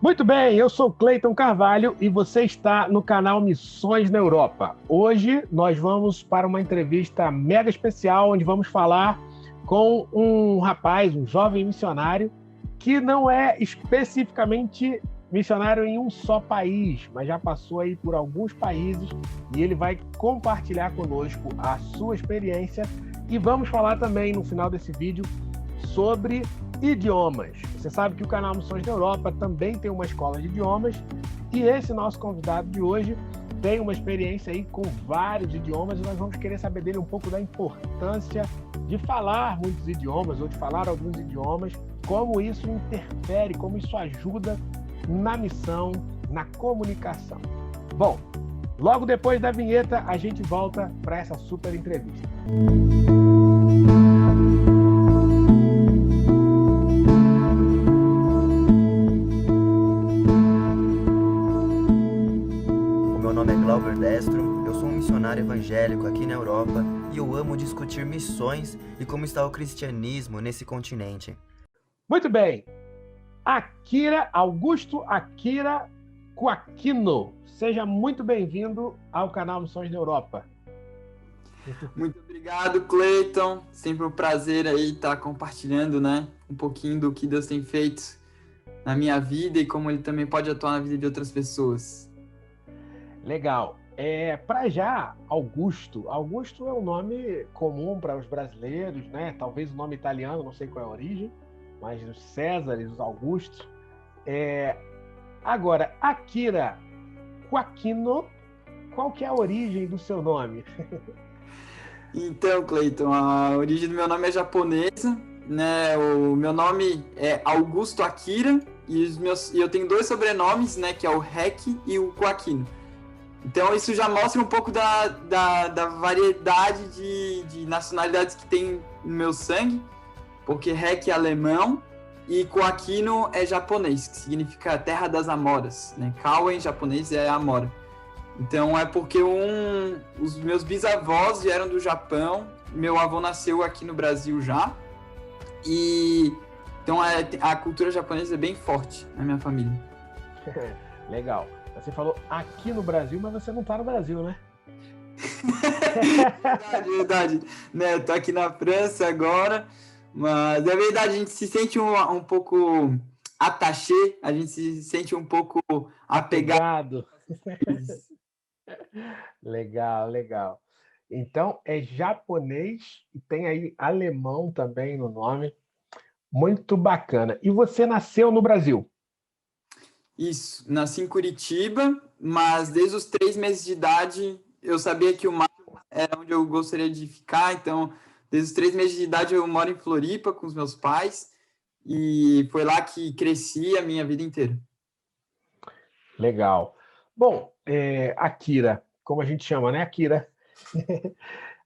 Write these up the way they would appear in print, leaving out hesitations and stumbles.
Muito bem, eu sou Cleiton Carvalho e você está no canal Missões na Europa. Hoje nós vamos para uma entrevista mega especial, onde vamos falar com um rapaz, um jovem missionário, que não é especificamente missionário em um só país, mas já passou aí por alguns países e ele vai compartilhar conosco a sua experiência e vamos falar também no final desse vídeo sobre idiomas. Você sabe que o canal Missões da Europa também tem uma escola de idiomas e esse nosso convidado de hoje tem uma experiência aí com vários idiomas e nós vamos querer saber dele um pouco da importância de falar muitos idiomas ou de falar alguns idiomas, como isso interfere, como isso ajuda na missão, na comunicação. Bom, logo depois da vinheta a gente volta para essa super entrevista. Eu sou um missionário evangélico aqui na Europa e eu amo discutir missões e como está o cristianismo nesse continente. Muito bem. Augusto Akira Quaquino, seja muito bem-vindo ao canal Missões da Europa. Muito obrigado, Cleiton. Sempre um prazer aí estar compartilhando, um pouquinho do que Deus tem feito na minha vida e como Ele também pode atuar na vida de outras pessoas. Legal. Para já, Augusto é um nome comum para os brasileiros, né? Talvez o nome italiano, não sei qual é a origem, mas os Césares, os Augustos. Agora, Akira Quaquino, qual que é a origem do seu nome? Então, Cleiton, a origem do meu nome é japonesa, né? O meu nome é Augusto Akira e eu tenho dois sobrenomes, né? Que é o Rek e o Quaquino. Então, isso já mostra um pouco da variedade de nacionalidades que tem no meu sangue, porque Rek é alemão e Quaquino é japonês, que significa terra das amoras, né? Kawa em japonês é amora. Então, é porque os meus bisavós vieram do Japão, meu avô nasceu aqui no Brasil já, e então a cultura japonesa é bem forte na minha família. Legal. Você falou aqui no Brasil, mas você não está no Brasil, né? Verdade. Né, eu tô aqui na França agora, mas é verdade, a gente se sente um pouco attaché, a gente se sente um pouco apegado. Legal. Então, é japonês e tem aí alemão também no nome. Muito bacana. E você nasceu no Brasil? Isso, nasci em Curitiba, mas desde os 3 meses de idade eu sabia que o mar era onde eu gostaria de ficar, então desde os 3 meses de idade eu moro em Floripa com os meus pais e foi lá que cresci a minha vida inteira. Legal. Bom, Akira, como a gente chama, né? Akira.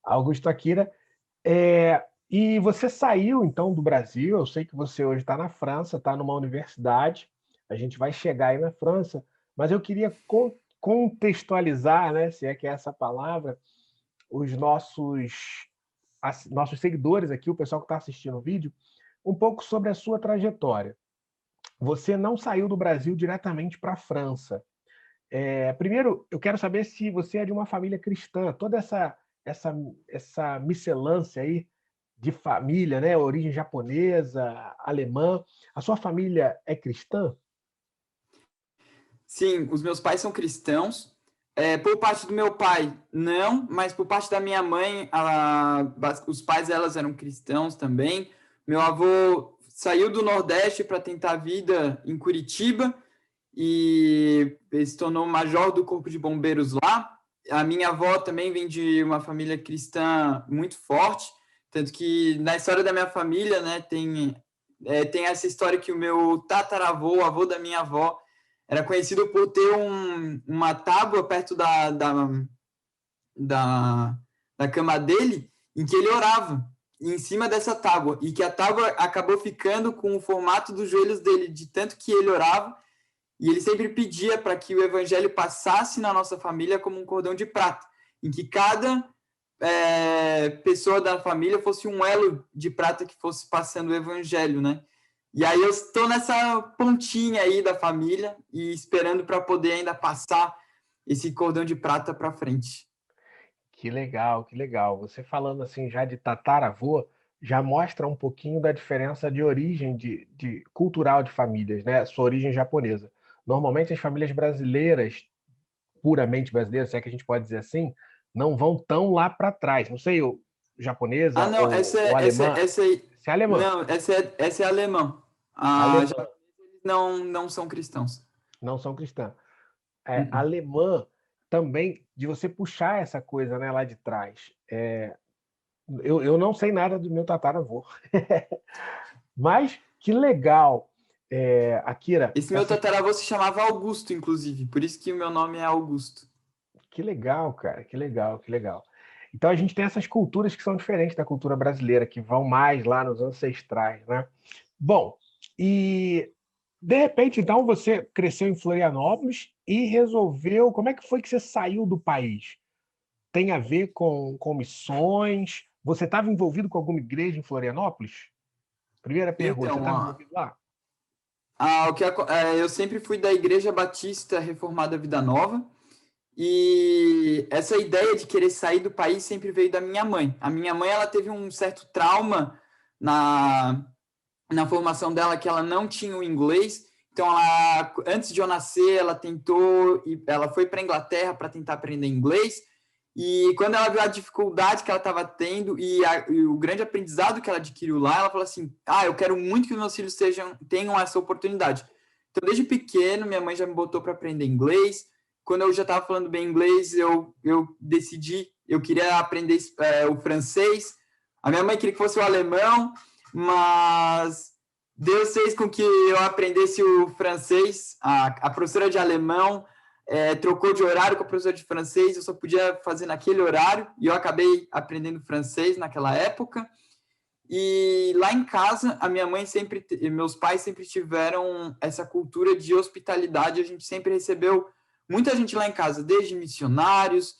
Augusto Akira. E você saiu, então, do Brasil. Eu sei que você hoje está na França, está numa universidade. A gente vai chegar aí na França, mas eu queria contextualizar, né, se é que é essa palavra, os nossos seguidores aqui, o pessoal que está assistindo o vídeo, um pouco sobre a sua trajetória. Você não saiu do Brasil diretamente para a França. Primeiro, eu quero saber se você é de uma família cristã. Toda essa miscelância aí de família, né, origem japonesa, alemã. A sua família é cristã? Sim, os meus pais são cristãos. Por parte do meu pai, não, mas por parte da minha mãe, os pais delas eram cristãos também. Meu avô saiu do Nordeste para tentar a vida em Curitiba e ele se tornou major do Corpo de Bombeiros lá. A minha avó também vem de uma família cristã muito forte, tanto que na história da minha família, né, tem essa história que o meu tataravô, o avô da minha avó, era conhecido por ter uma tábua perto da cama dele, em que ele orava em cima dessa tábua, e que a tábua acabou ficando com o formato dos joelhos dele, de tanto que ele orava, e ele sempre pedia para que o evangelho passasse na nossa família como um cordão de prata, em que cada pessoa da família fosse um elo de prata que fosse passando o evangelho, né? E aí eu estou nessa pontinha aí da família e esperando para poder ainda passar esse cordão de prata para frente. Que legal, que legal. Você falando assim já de tataravô, já mostra um pouquinho da diferença de origem de cultural de famílias, né? Sua origem japonesa. Normalmente as famílias brasileiras, puramente brasileiras, se é que a gente pode dizer assim, não vão tão lá para trás. Não sei, o Ah, japonesa não, ou alemã. essa aí. Se é alemã, Não, essa é alemã. Ah, alemã, japoneses não são cristãos. não são cristãs. É, Uh-uh. alemã também, de você puxar essa coisa, né, lá de trás. Eu não sei nada do meu tataravô. Mas que legal, Akira, Esse meu tataravô se chamava Augusto, inclusive, por isso que o meu nome é Augusto. que legal, cara, que legal, que legal. Então a gente tem essas culturas que são diferentes da cultura brasileira, que vão mais lá nos ancestrais, né? Bom, e de repente, então, você cresceu em Florianópolis e resolveu. Como é que foi que você saiu do país? Tem a ver com missões? Você estava envolvido com alguma igreja em Florianópolis? Primeira pergunta, você Então, estava envolvido lá? eu sempre fui da Igreja Batista Reformada Vida Nova, e essa ideia de querer sair do país sempre veio da minha mãe. A minha mãe, ela teve um certo trauma na formação dela, que ela não tinha o inglês. Então, antes de eu nascer, ela foi para a Inglaterra para tentar aprender inglês. E quando ela viu a dificuldade que ela estava tendo e o grande aprendizado que ela adquiriu lá, ela falou assim: eu quero muito que os meus filhos tenham essa oportunidade. Então, desde pequeno, minha mãe já me botou para aprender inglês. Quando eu já estava falando bem inglês, eu decidi, eu queria aprender o francês. A minha mãe queria que fosse o alemão, mas Deus fez com que eu aprendesse o francês. A professora de alemão trocou de horário com a professora de francês, eu só podia fazer naquele horário, e eu acabei aprendendo francês naquela época. E lá em casa, meus pais sempre tiveram essa cultura de hospitalidade, a gente sempre recebeu muita gente lá em casa, desde missionários,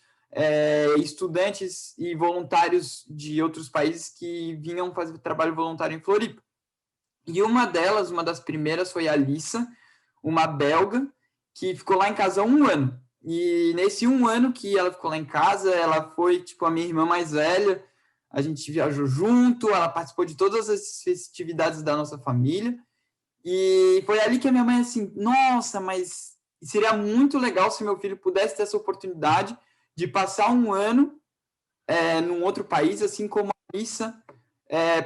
estudantes e voluntários de outros países que vinham fazer trabalho voluntário em Floripa. E uma das primeiras, foi a Alissa, uma belga, que ficou lá em casa 1 ano. E nesse 1 ano que ela ficou lá em casa, ela foi, tipo, a minha irmã mais velha, a gente viajou junto, ela participou de todas as festividades da nossa família, e foi ali que a minha mãe, assim, nossa, mas seria muito legal se meu filho pudesse ter essa oportunidade de passar 1 ano num outro país, assim como a Alissa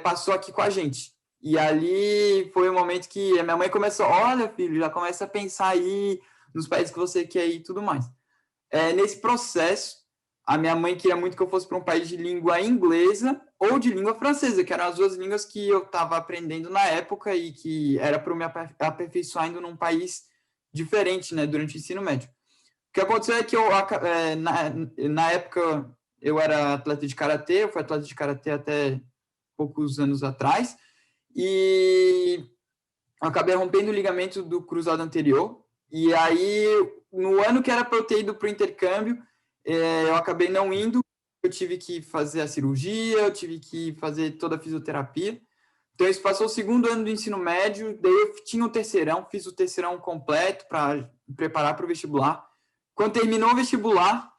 passou aqui com a gente. E ali foi o momento que a minha mãe começou: olha, filho, já começa a pensar aí nos países que você quer ir e tudo mais. Nesse processo, a minha mãe queria muito que eu fosse para um país de língua inglesa ou de língua francesa, que eram as 2 línguas que eu estava aprendendo na época e que era para eu me aperfeiçoar indo num país diferente, né, durante o ensino médio. O que aconteceu é que na época eu era atleta de karatê, eu fui atleta de karatê até poucos anos atrás, e eu acabei rompendo o ligamento do cruzado anterior, e aí, no ano que era para eu ter ido para o intercâmbio, eu acabei não indo, eu tive que fazer a cirurgia, eu tive que fazer toda a fisioterapia. Então, isso passou o 2º ano do ensino médio, daí eu tinha o terceirão, fiz o terceirão completo para me preparar para o vestibular. Quando terminou o vestibular,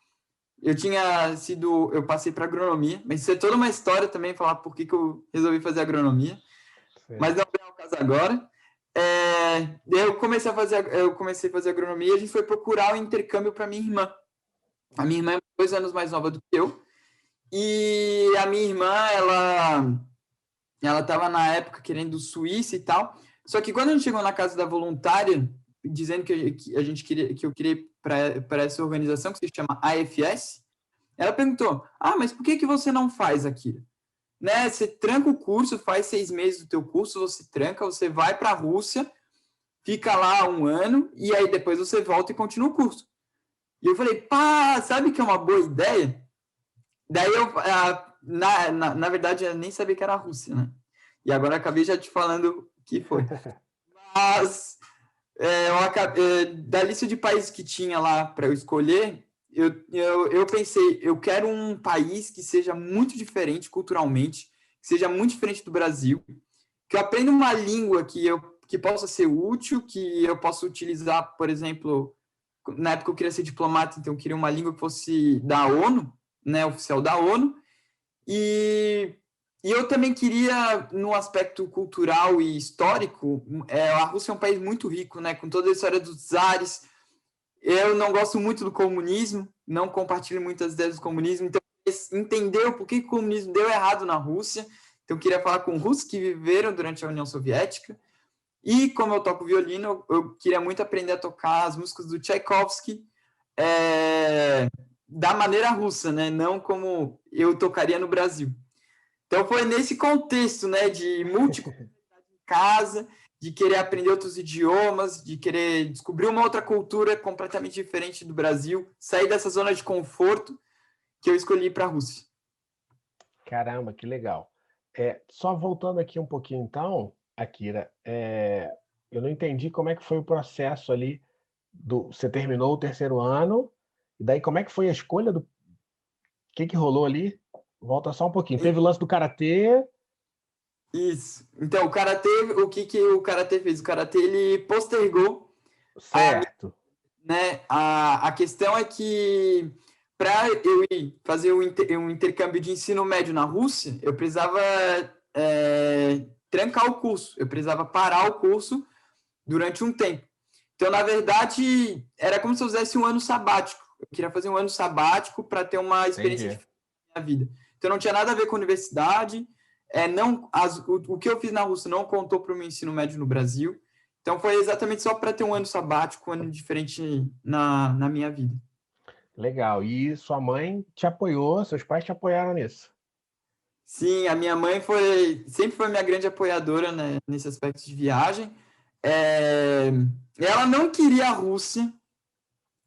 eu passei para agronomia, mas isso é toda uma história também, falar por que eu resolvi fazer agronomia, mas não é o caso agora. Eu comecei a fazer agronomia, e a gente foi procurar o intercâmbio para minha irmã. A minha irmã é 2 anos mais nova do que eu, e a minha irmã, ela estava na época querendo Suíça e tal, só que quando a gente chegou na casa da voluntária, dizendo que eu queria ir para essa organização que se chama AFS, ela perguntou: mas por que você não faz aqui? Né, você tranca o curso, faz 6 meses do teu curso, você tranca, você vai para a Rússia, fica lá 1 ano, e aí depois você volta e continua o curso. E eu falei: sabe que é uma boa ideia? Daí na verdade, eu nem sabia que era a Rússia, né? E agora eu acabei já te falando o que foi. Mas da lista de países que tinha lá para eu escolher, eu pensei: eu quero um país que seja muito diferente culturalmente, que seja muito diferente do Brasil, que eu aprenda uma língua que possa ser útil, que eu possa utilizar, por exemplo, na época eu queria ser diplomata, então eu queria uma língua que fosse da ONU, né, oficial da ONU, e eu também queria, no aspecto cultural e histórico, a Rússia é um país muito rico, né, com toda a história dos czares. Eu não gosto muito do comunismo, não compartilho muitas ideias do comunismo, então entender por que o comunismo deu errado na Rússia. Então eu queria falar com russos que viveram durante a União Soviética. E como eu toco violino, eu queria muito aprender a tocar as músicas do Tchaikovsky da maneira russa, né? Não como eu tocaria no Brasil. Então foi nesse contexto, né, de multiculturalidade em casa, de querer aprender outros idiomas, de querer descobrir uma outra cultura completamente diferente do Brasil, sair dessa zona de conforto, que eu escolhi para a Rússia. Caramba, que legal. Só voltando aqui um pouquinho então, Akira, eu não entendi como é que foi o processo ali você terminou o terceiro ano, e daí como é que foi a escolha do que rolou ali? Volta só um pouquinho. Teve o lance do karatê. Isso. Então, o karatê, o que o karatê fez? O karatê, ele postergou. Certo. A questão é que para eu ir fazer um intercâmbio de ensino médio na Rússia, eu precisava trancar o curso, eu precisava parar o curso durante um tempo. Então, na verdade, era como se eu fizesse um ano sabático. Eu queria fazer um ano sabático para ter uma experiência diferente na minha vida. Então, não tinha nada a ver com a universidade. O que eu fiz na Rússia não contou para o meu ensino médio no Brasil. Então, foi exatamente só para ter um ano sabático, um ano diferente na minha vida. Legal. E sua mãe te apoiou, seus pais te apoiaram nisso? Sim, a minha mãe sempre foi minha grande apoiadora, né, nesse aspecto de viagem. Ela não queria a Rússia,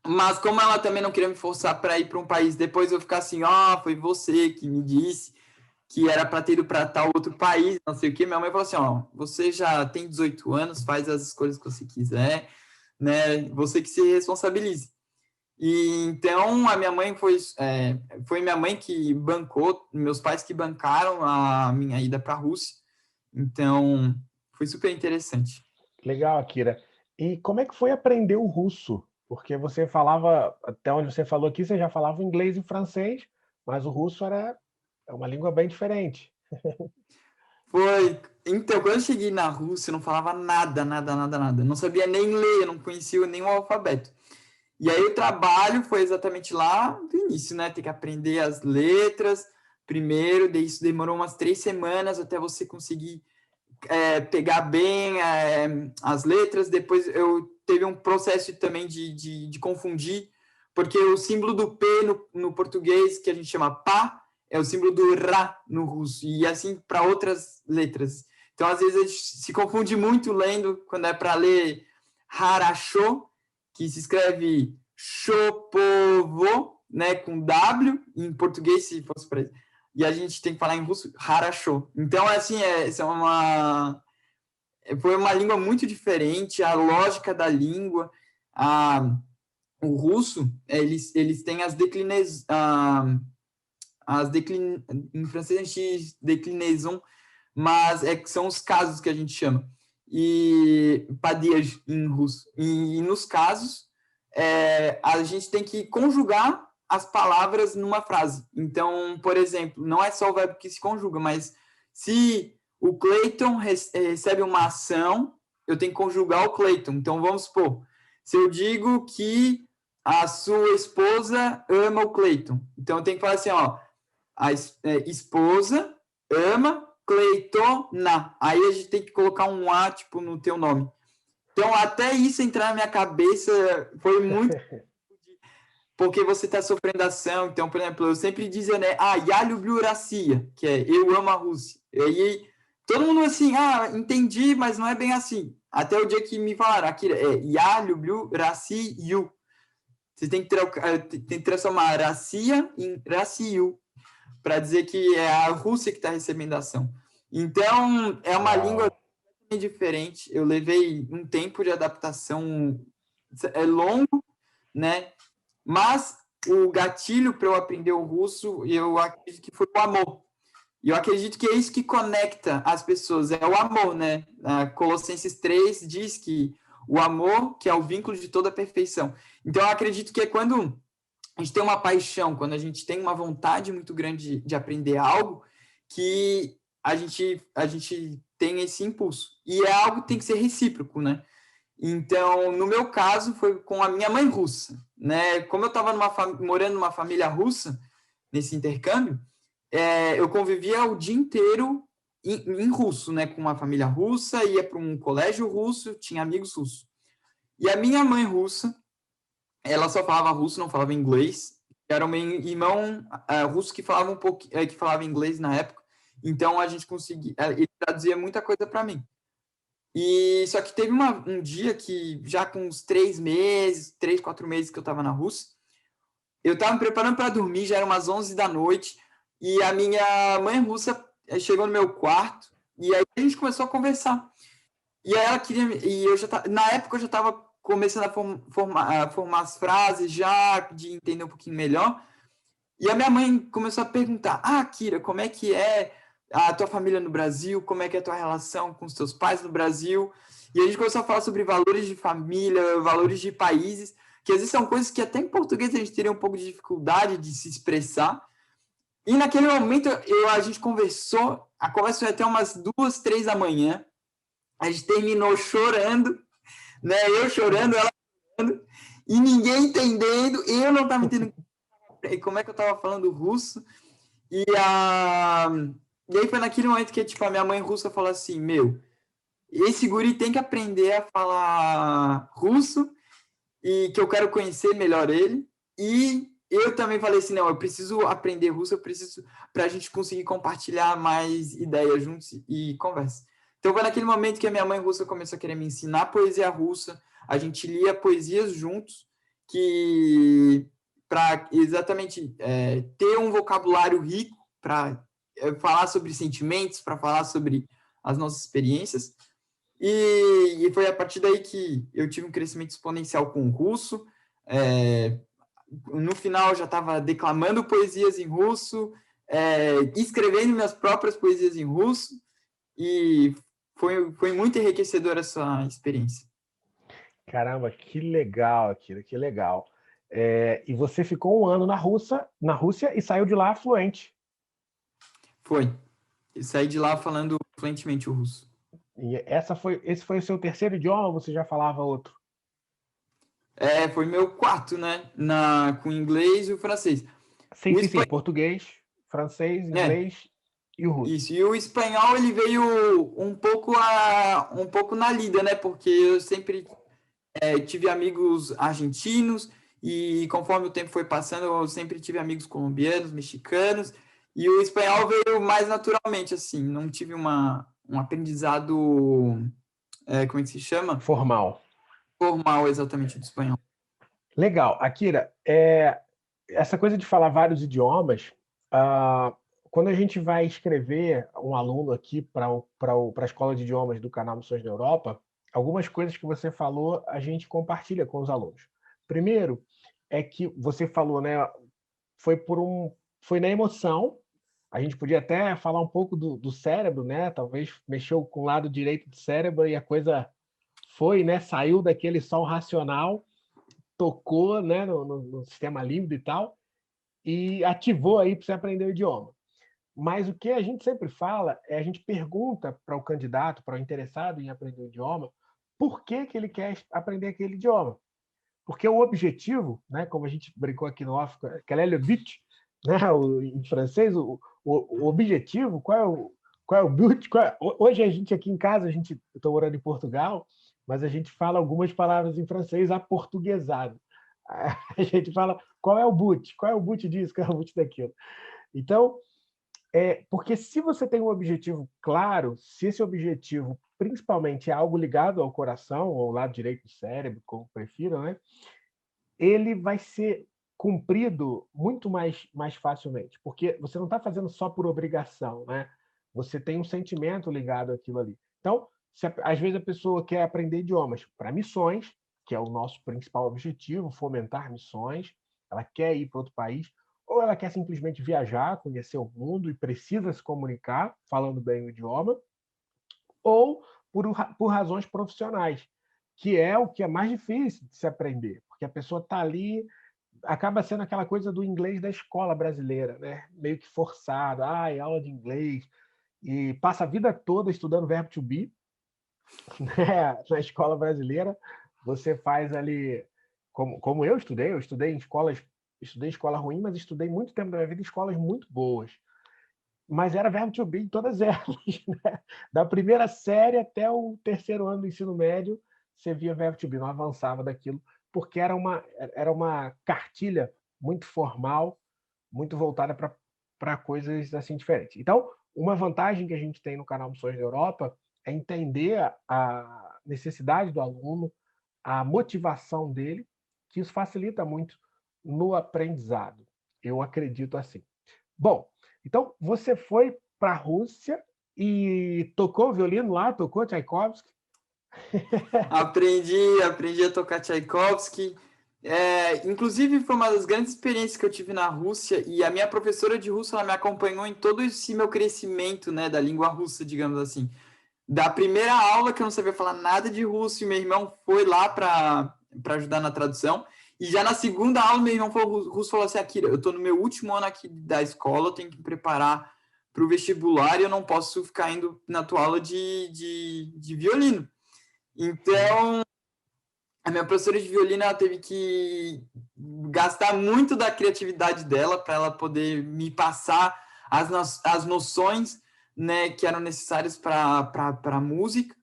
mas como ela também não queria me forçar para ir para um país, depois eu ficar assim, foi você que me disse que era para ter ido para tal outro país, não sei o quê. Minha mãe falou assim, você já tem 18 anos, faz as escolhas que você quiser, né? Você que se responsabilize. E então a minha mãe foi minha mãe que bancou, meus pais que bancaram a minha ida para a Rússia. Então foi super interessante. Legal, Akira. E como é que foi aprender o russo? Porque você falava, até onde você falou aqui, você já falava inglês e francês, mas o russo é uma língua bem diferente. Então, quando eu cheguei na Rússia, eu não falava nada. Não sabia nem ler, eu não conhecia nem o alfabeto. E aí o trabalho foi exatamente lá do início, né? Ter que aprender as letras primeiro, daí isso demorou umas 3 semanas até você conseguir pegar bem as letras. Depois eu teve um processo também de confundir, porque o símbolo do P no português, que a gente chama pá, é o símbolo do Ra no russo, e assim para outras letras. Então, às vezes, a gente se confunde muito lendo, quando é para ler Harasho, que se escreve Chopovo, né, com W, em português, se fosse para isso. E a gente tem que falar em russo, Harasho. Então, assim, foi uma língua muito diferente, a lógica da língua, o russo, eles têm em francês a gente diz declinaison, mas são os casos que a gente chama, e padej em russo. E nos casos, a gente tem que conjugar as palavras numa frase. Então, por exemplo, não é só o verbo que se conjuga, mas se o Clayton recebe uma ação, eu tenho que conjugar o Clayton. Então, vamos supor, se eu digo que a sua esposa ama o Clayton, então eu tenho que falar assim, a esposa ama Claytona. Aí a gente tem que colocar um A, tipo, no teu nome. Então, até isso entrar na minha cabeça foi muito... porque você está sofrendo ação. Então, por exemplo, eu sempre dizia, né? Я люблю Россию, que é eu amo a Rússia. E aí, todo mundo assim, entendi, mas não é bem assim. Até o dia que me falaram, aqui Я люблю Россию. Você tem que transformar Россия em Россию, para dizer que é a Rússia que está recebendo a ação. Então, é uma língua diferente. Eu levei um tempo de adaptação longo, né? Mas o gatilho para eu aprender o russo, eu acredito que foi o amor. E eu acredito que é isso que conecta as pessoas, é o amor, né? Colossenses 3 diz que o amor, que é o vínculo de toda a perfeição. Então, eu acredito que é quando a gente tem uma paixão, quando a gente tem uma vontade muito grande de aprender algo, que a gente tem esse impulso. E é algo que tem que ser recíproco, né? Então, no meu caso, foi com a minha mãe russa, né? Como eu estava morando numa família russa, nesse intercâmbio, eu convivia o dia inteiro em russo, né? Com uma família russa, ia para um colégio russo, tinha amigos russos. E a minha mãe russa, ela só falava russo, não falava inglês. Era um irmão russo que falava um pouco, que falava inglês na época. Então a gente conseguia, ele traduzia muita coisa para mim. E só que teve um dia que já com uns 3, 4 meses que eu estava na Rússia, eu estava me preparando para dormir, já eram umas 11 da noite, e a minha mãe russa chegou no meu quarto, e aí a gente começou a conversar. E aí ela queria, e eu já na época eu já estava começando a formar as frases já, de entender um pouquinho melhor. E a minha mãe começou a perguntar: Kira, como é que é a tua família no Brasil? Como é que é a tua relação com os teus pais no Brasil? E a gente começou a falar sobre valores de família, valores de países, que às vezes são coisas que até em português a gente teria um pouco de dificuldade de se expressar. E naquele momento a gente conversou, a conversa foi até umas 2, 3 da manhã. A gente terminou chorando, né? Eu chorando, ela chorando, e ninguém entendendo, eu não estava entendendo como é que eu estava falando russo. E aí foi naquele momento que tipo, a minha mãe russa falou assim: meu, esse guri tem que aprender a falar russo, e que eu quero conhecer melhor ele. E eu também falei assim: não, eu preciso aprender russo, eu preciso, para a gente conseguir compartilhar mais ideias juntos e conversa. Então foi naquele momento que a minha mãe russa começou a querer me ensinar poesia russa, a gente lia poesias juntos, que para exatamente ter um vocabulário rico, para falar sobre sentimentos, para falar sobre as nossas experiências. E foi a partir daí que eu tive um crescimento exponencial com o russo. No final, eu já estava declamando poesias em russo, escrevendo minhas próprias poesias em russo, e foi muito enriquecedora essa experiência. Caramba, que legal, Akira, que legal. E você ficou um ano na Rússia e saiu de lá fluente. Foi. Eu saí de lá falando fluentemente o russo. E esse foi o seu terceiro idioma ou você já falava outro? Foi meu quarto, né? Com o inglês e o francês. Sim. Português, francês, inglês e o russo. Isso. E o espanhol, ele veio um pouco na lida, né? Porque eu sempre tive amigos argentinos e conforme o tempo foi passando, eu sempre tive amigos colombianos, mexicanos, e o espanhol veio mais naturalmente, assim. Não tive um aprendizado, como é que se chama? Formal. Formal, exatamente, do espanhol. Legal. Akira, essa coisa de falar vários idiomas, quando a gente vai escrever um aluno aqui para a escola de idiomas do canal Missões na Europa, algumas coisas que você falou a gente compartilha com os alunos. Primeiro, é que você falou, né? Foi na emoção. A gente podia até falar um pouco do cérebro, né? Talvez mexeu com o lado direito do cérebro e a coisa foi, né? Saiu daquele sol racional, tocou, né? No sistema límbico e tal, e ativou aí para você aprender o idioma. Mas o que a gente sempre fala a gente pergunta para o candidato, para o interessado em aprender o idioma, por que ele quer aprender aquele idioma. Porque o objetivo, né, como a gente brincou aqui no off, quel est le but, né, em francês, o objetivo, qual é o but? Hoje a gente aqui em casa, eu estou morando em Portugal, mas a gente fala algumas palavras em francês aportuguesado. A gente fala qual é o but, qual é o but disso, qual é o but daquilo. Então, porque se você tem um objetivo claro, se esse objetivo principalmente é algo ligado ao coração, ou ao lado direito do cérebro, como prefiram, né? Ele vai ser cumprido muito mais facilmente, porque você não está fazendo só por obrigação, né? Você tem um sentimento ligado àquilo ali. Então, às vezes a pessoa quer aprender idiomas para missões, que é o nosso principal objetivo, fomentar missões, ela quer ir para outro país, ou ela quer simplesmente viajar, conhecer o mundo e precisa se comunicar, falando bem o idioma, ou por razões profissionais, que é o que é mais difícil de se aprender, porque a pessoa está ali, acaba sendo aquela coisa do inglês da escola brasileira, né? Meio que forçado, é aula de inglês, e passa a vida toda estudando verbo to be, né? Na escola brasileira. Você faz ali, como eu estudei em escola ruim, mas estudei muito tempo da minha vida em escolas muito boas. Mas era verbo to be em todas elas, né? Da primeira série até o terceiro ano do ensino médio, você via verbo to be, não avançava daquilo, porque era uma cartilha muito formal, muito voltada para coisas assim diferentes. Então, uma vantagem que a gente tem no canal Missões da Europa é entender a necessidade do aluno, a motivação dele, que isso facilita muito no aprendizado. Eu acredito assim. Bom, então você foi para a Rússia e tocou violino lá, tocou Tchaikovsky? Aprendi a tocar Tchaikovsky. Inclusive, foi uma das grandes experiências que eu tive na Rússia, e a minha professora de russo, ela me acompanhou em todo esse meu crescimento, né, da língua russa, digamos assim. Da primeira aula, que eu não sabia falar nada de russo, e meu irmão foi lá para ajudar na tradução, e já na segunda aula, meu irmão russo falou assim: Akira, eu estou no meu último ano aqui da escola, eu tenho que me preparar para o vestibular, e eu não posso ficar indo na tua aula de violino. Então, a minha professora de violino, ela teve que gastar muito da criatividade dela para ela poder me passar as noções, né, que eram necessárias para a música.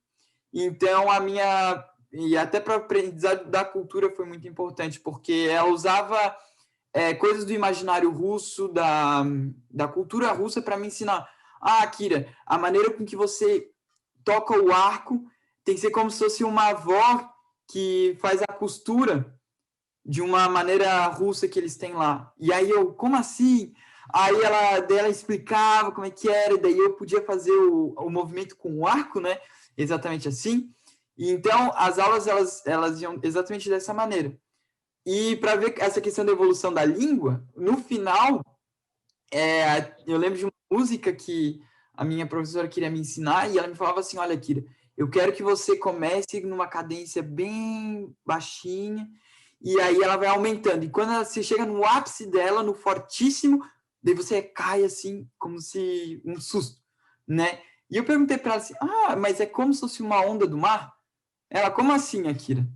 Então, e até para o aprendizado da cultura foi muito importante, porque ela usava coisas do imaginário russo, da cultura russa, para me ensinar. Akira, a maneira com que você toca o arco tem que ser como se fosse uma avó que faz a costura de uma maneira russa que eles têm lá. E aí eu, como assim? Aí ela explicava como é que era, e daí eu podia fazer o movimento com o arco, né? Exatamente assim. E então, as aulas, elas iam exatamente dessa maneira. E para ver essa questão da evolução da língua, no final, eu lembro de uma música que a minha professora queria me ensinar, e ela me falava assim: olha, Kira, eu quero que você comece numa cadência bem baixinha, e aí ela vai aumentando. E quando você chega no ápice dela, no fortíssimo, daí você cai assim, como se um susto, né? E eu perguntei para ela assim: mas é como se fosse uma onda do mar? Ela: como assim, Akira?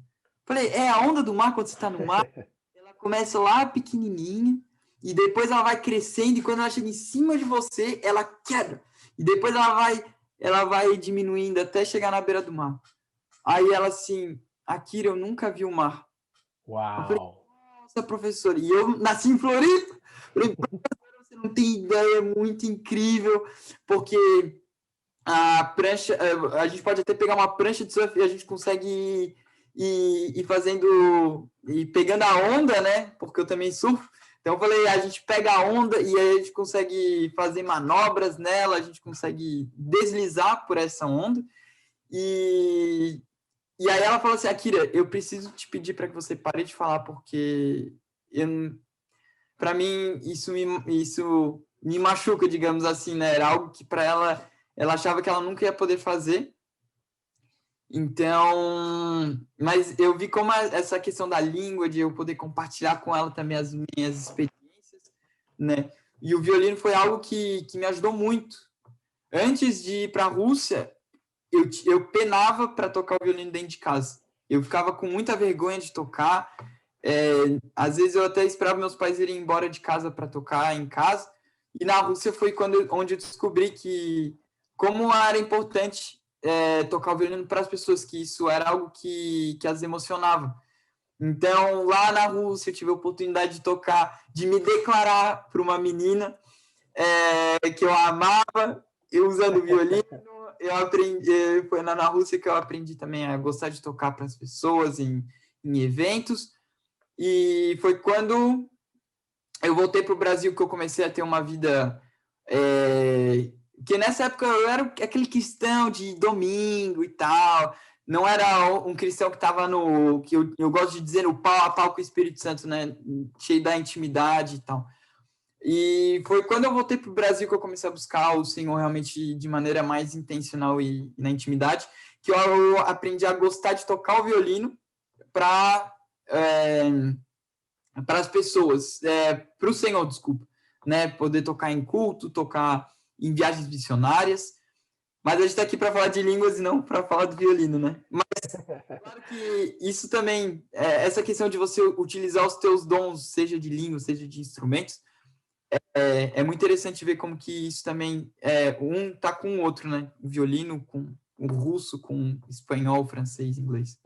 Falei: a onda do mar, quando você está no mar, ela começa lá pequenininha, e depois ela vai crescendo, e quando ela chega em cima de você, ela quebra. E depois ela vai diminuindo até chegar na beira do mar. Aí ela assim: Akira, eu nunca vi o mar. Uau! Eu falei: nossa, professora. E eu nasci em Floripa. Falei: professora, você não tem ideia, é muito incrível, porque a prancha, a gente pode até pegar uma prancha de surf e a gente consegue ir fazendo, e pegando a onda, né? Porque eu também surfo. Então eu falei: a gente pega a onda e aí a gente consegue fazer manobras nela, a gente consegue deslizar por essa onda. E aí ela falou assim: Akira, eu preciso te pedir para que você pare de falar, porque para mim isso me machuca, digamos assim, né? Era algo que para ela achava que ela nunca ia poder fazer. Então, mas eu vi como essa questão da língua, de eu poder compartilhar com ela também as minhas experiências, né? E o violino foi algo que me ajudou muito. Antes de ir para a Rússia, eu penava para tocar o violino dentro de casa. Eu ficava com muita vergonha de tocar. Às vezes eu até esperava meus pais irem embora de casa para tocar em casa. E na Rússia foi onde eu descobri como era importante tocar o violino para as pessoas, que isso era algo que as emocionava. Então, lá na Rússia, eu tive a oportunidade de tocar, de me declarar para uma menina que eu amava, eu usando o violino. Eu aprendi, foi na Rússia que eu aprendi também a gostar de tocar para as pessoas em eventos. E foi quando eu voltei para o Brasil que eu comecei a ter uma vida... que nessa época eu era aquele cristão de domingo e tal, não era um cristão que estava que eu gosto de dizer, no pau a pau com o Espírito Santo, né? Cheio da intimidade e tal. E foi quando eu voltei para o Brasil que eu comecei a buscar o Senhor realmente de maneira mais intencional e na intimidade, que eu aprendi a gostar de tocar o violino para as pessoas, para o Senhor, desculpa, né? Poder tocar em culto, tocar em viagens missionárias. Mas a gente está aqui para falar de línguas e não para falar do violino, né? Mas claro que isso também, essa questão de você utilizar os teus dons, seja de língua, seja de instrumentos, é muito interessante ver como que isso também, um tá com o outro, né? O violino com o russo, com o espanhol, francês, inglês.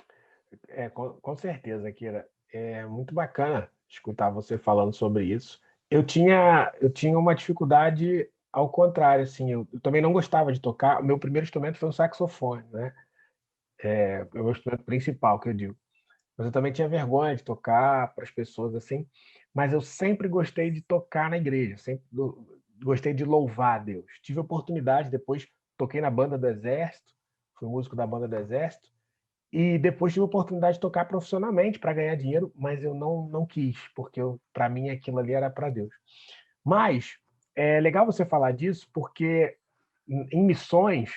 Com certeza, Kira. É muito bacana escutar você falando sobre isso. Eu tinha uma dificuldade ao contrário, assim, eu também não gostava de tocar. O meu primeiro instrumento foi o saxofone, né? É o meu instrumento principal, que eu digo. Mas eu também tinha vergonha de tocar para as pessoas assim, mas eu sempre gostei de tocar na igreja, sempre gostei de louvar a Deus. Tive a oportunidade, depois toquei na banda do Exército, fui músico da banda do Exército, e depois tive a oportunidade de tocar profissionalmente para ganhar dinheiro, mas eu não quis, porque para mim aquilo ali era para Deus. Mas é legal você falar disso, porque em missões,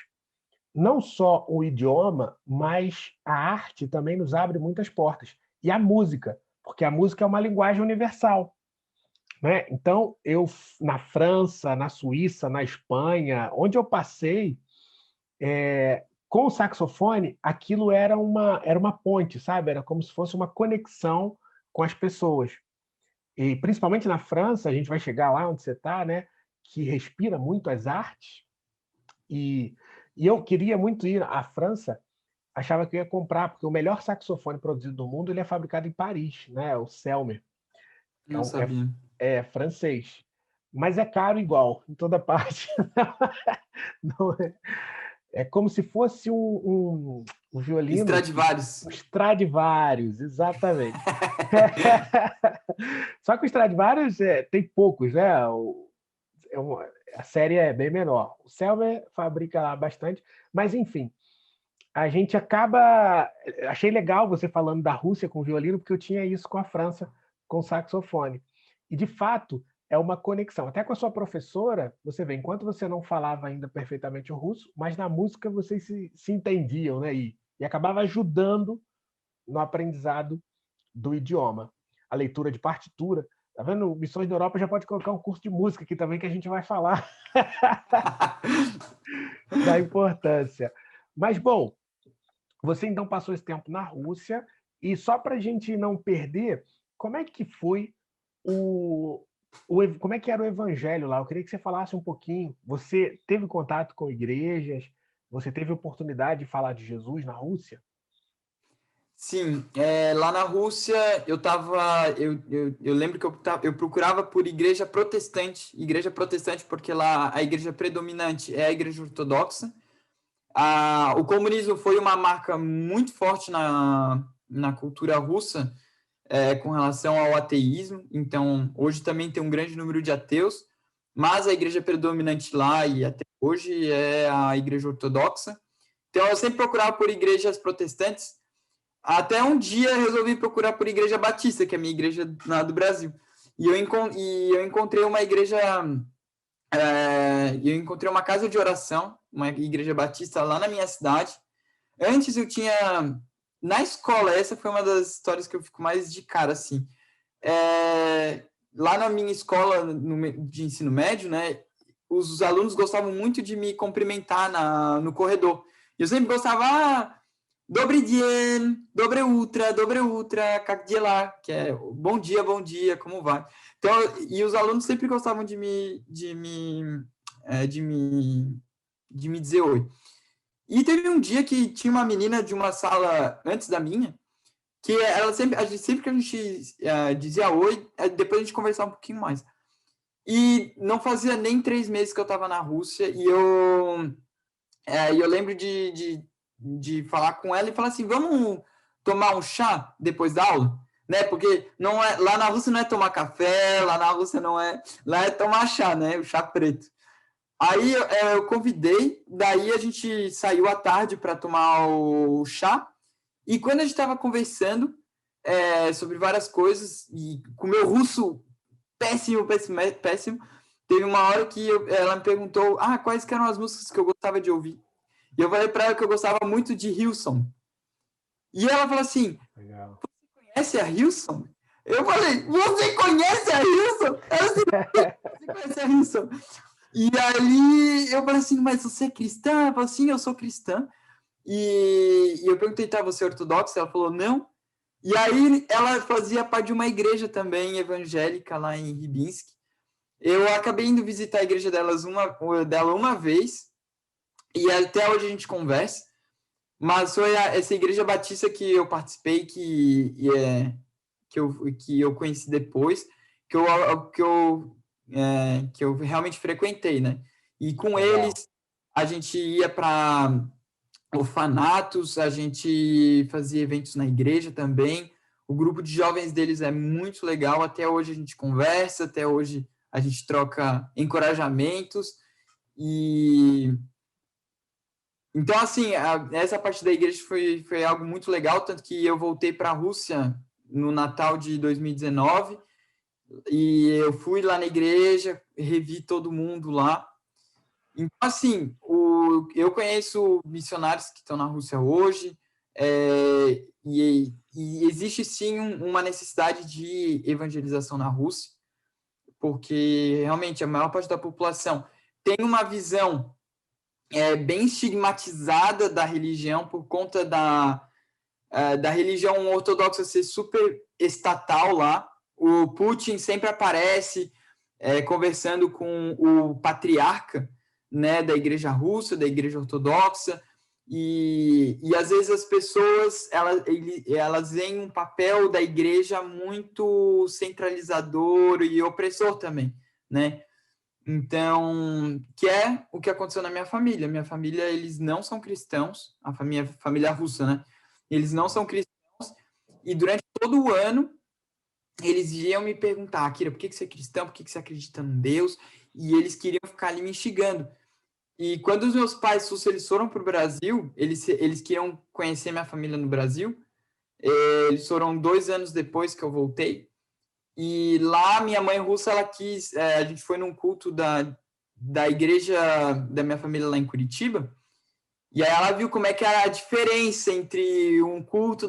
não só o idioma, mas a arte também nos abre muitas portas. E a música, porque a música é uma linguagem universal, né? Então, eu na França, na Suíça, na Espanha, onde eu passei, com o saxofone, aquilo era uma ponte, sabe? Era como se fosse uma conexão com as pessoas. E principalmente na França, a gente vai chegar lá onde você está, né? Que respira muito as artes. E eu queria muito ir à França, achava que eu ia comprar, porque o melhor saxofone produzido do mundo ele é fabricado em Paris, né? O Selmer. Não sabia. É francês. Mas é caro igual, em toda parte. Não é como se fosse um violino. Stradivarius. Um Stradivarius, exatamente. Só que o Stradivarius tem poucos, né? A série é bem menor. O Selmer fabrica lá bastante, mas enfim, a gente acaba. Achei legal você falando da Rússia com violino, porque eu tinha isso com a França, com saxofone. E, de fato, é uma conexão. Até com a sua professora, você vê, enquanto você não falava ainda perfeitamente o russo, mas na música vocês se entendiam, né? E acabava ajudando no aprendizado do idioma. A leitura de partitura. Tá vendo? Missões da Europa já pode colocar um curso de música aqui também, que a gente vai falar da importância. Mas, bom, você então passou esse tempo na Rússia, e só para a gente não perder, como é que foi como é que era o evangelho lá? Eu queria que você falasse um pouquinho. Você teve contato com igrejas? Você teve oportunidade de falar de Jesus na Rússia? Sim, lá na Rússia eu lembro que eu procurava por igreja protestante porque lá a igreja predominante é a igreja ortodoxa. O comunismo foi uma marca muito forte na cultura russa, com relação ao ateísmo, então hoje também tem um grande número de ateus, mas a igreja predominante lá e até hoje é a igreja ortodoxa. Então eu sempre procurava por igrejas protestantes, até um dia eu resolvi procurar por igreja batista, que é a minha igreja lá do Brasil, e eu encontrei uma igreja, eu encontrei uma casa de oração, uma igreja batista lá na minha cidade. Antes eu tinha, na escola, essa foi uma das histórias que eu fico mais de cara, assim. Lá na minha escola de ensino médio, né, os alunos gostavam muito de me cumprimentar no corredor. Eu sempre gostava, Dobry dia, dobre utra, как дела, que é bom dia, como vai? Então, e os alunos sempre gostavam de me dizer oi. E teve um dia que tinha uma menina de uma sala antes da minha, que ela sempre que a gente dizia oi, depois a gente conversava um pouquinho mais. E não fazia nem 3 meses que eu estava na Rússia, e eu lembro de falar com ela e falar assim, vamos tomar um chá depois da aula? Né? Porque lá na Rússia não é tomar café, lá na Rússia lá é tomar chá, né? O chá preto. Aí eu convidei, daí a gente saiu à tarde para tomar o chá, e quando a gente estava conversando sobre várias coisas, e com o meu russo péssimo, péssimo, péssimo. Teve uma hora que ela me perguntou quais que eram as músicas que eu gostava de ouvir. E eu falei para ela que eu gostava muito de Hillsong. E ela falou assim, Legal. você conhece a Hillsong? Eu falei, você conhece a Hillsong? Ela assim, você conhece a Hillsong? E aí eu falei assim, mas você é cristã? Ela falou assim, eu sou cristã. E eu perguntei, tá, você é ortodoxa? Ela falou, não. E aí ela fazia parte de uma igreja também evangélica lá em Ribinsk. Eu acabei indo visitar a igreja dela uma vez, e até hoje a gente conversa, mas foi essa igreja batista que eu participei, que eu conheci depois, que eu realmente frequentei, né? E com Legal. eles a gente ia para orfanatos, a gente fazia eventos na igreja também. O grupo de jovens deles é muito legal, até hoje a gente conversa, até hoje a gente troca encorajamentos. E então, assim, essa parte da igreja foi algo muito legal, tanto que eu voltei para a Rússia no Natal de 2019 e eu fui lá na igreja, revi todo mundo lá. Então, assim, eu conheço missionários que estão na Rússia hoje, e existe sim uma necessidade de evangelização na Rússia, porque realmente a maior parte da população tem uma visão bem estigmatizada da religião por conta da religião ortodoxa ser super estatal lá. O Putin sempre aparece conversando com o patriarca, né, da igreja russa, da igreja ortodoxa, e às vezes as pessoas elas veem um papel da igreja muito centralizador e opressor também, né? Então, que é o que aconteceu na minha família. Minha família, eles não são cristãos, minha família russa, né? Eles não são cristãos, e durante todo o ano, eles iam me perguntar, Akira, por que você é cristão? Por que você acredita em Deus? E eles queriam ficar ali me instigando. E quando os meus pais eles foram para o Brasil, eles queriam conhecer minha família no Brasil. Eles foram 2 anos depois que eu voltei. E lá, minha mãe russa, ela quis... a gente foi num culto da igreja da minha família lá em Curitiba. E aí ela viu como é que era a diferença entre um culto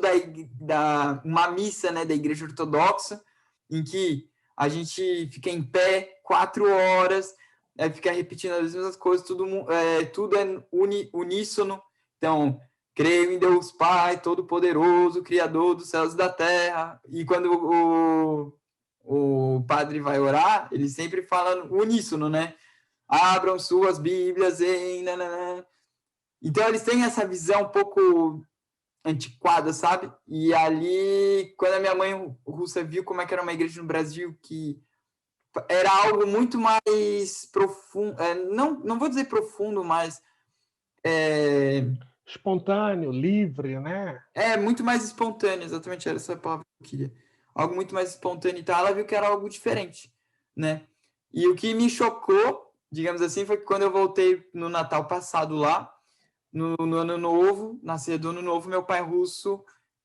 uma missa, né, da igreja ortodoxa, em que a gente fica em pé 4 horas, fica repetindo as mesmas coisas, tudo é uníssono. Então, creio em Deus Pai, Todo-Poderoso, Criador dos céus e da terra. E quando o padre vai orar, ele sempre fala uníssono, né? Abram suas Bíblias em... Nananã. Então, eles têm essa visão um pouco antiquada, sabe? E ali, quando a minha mãe russa viu como é que era uma igreja no Brasil, que era algo muito mais profundo, não vou dizer profundo, mas... espontâneo, livre, né? muito mais espontâneo, exatamente, era essa palavra que eu queria. Algo muito mais espontâneo e tal, ela viu que era algo diferente, né? E o que me chocou, digamos assim, foi que quando eu voltei no Natal passado lá, no Ano Novo, na ceia do Ano Novo, meu pai russo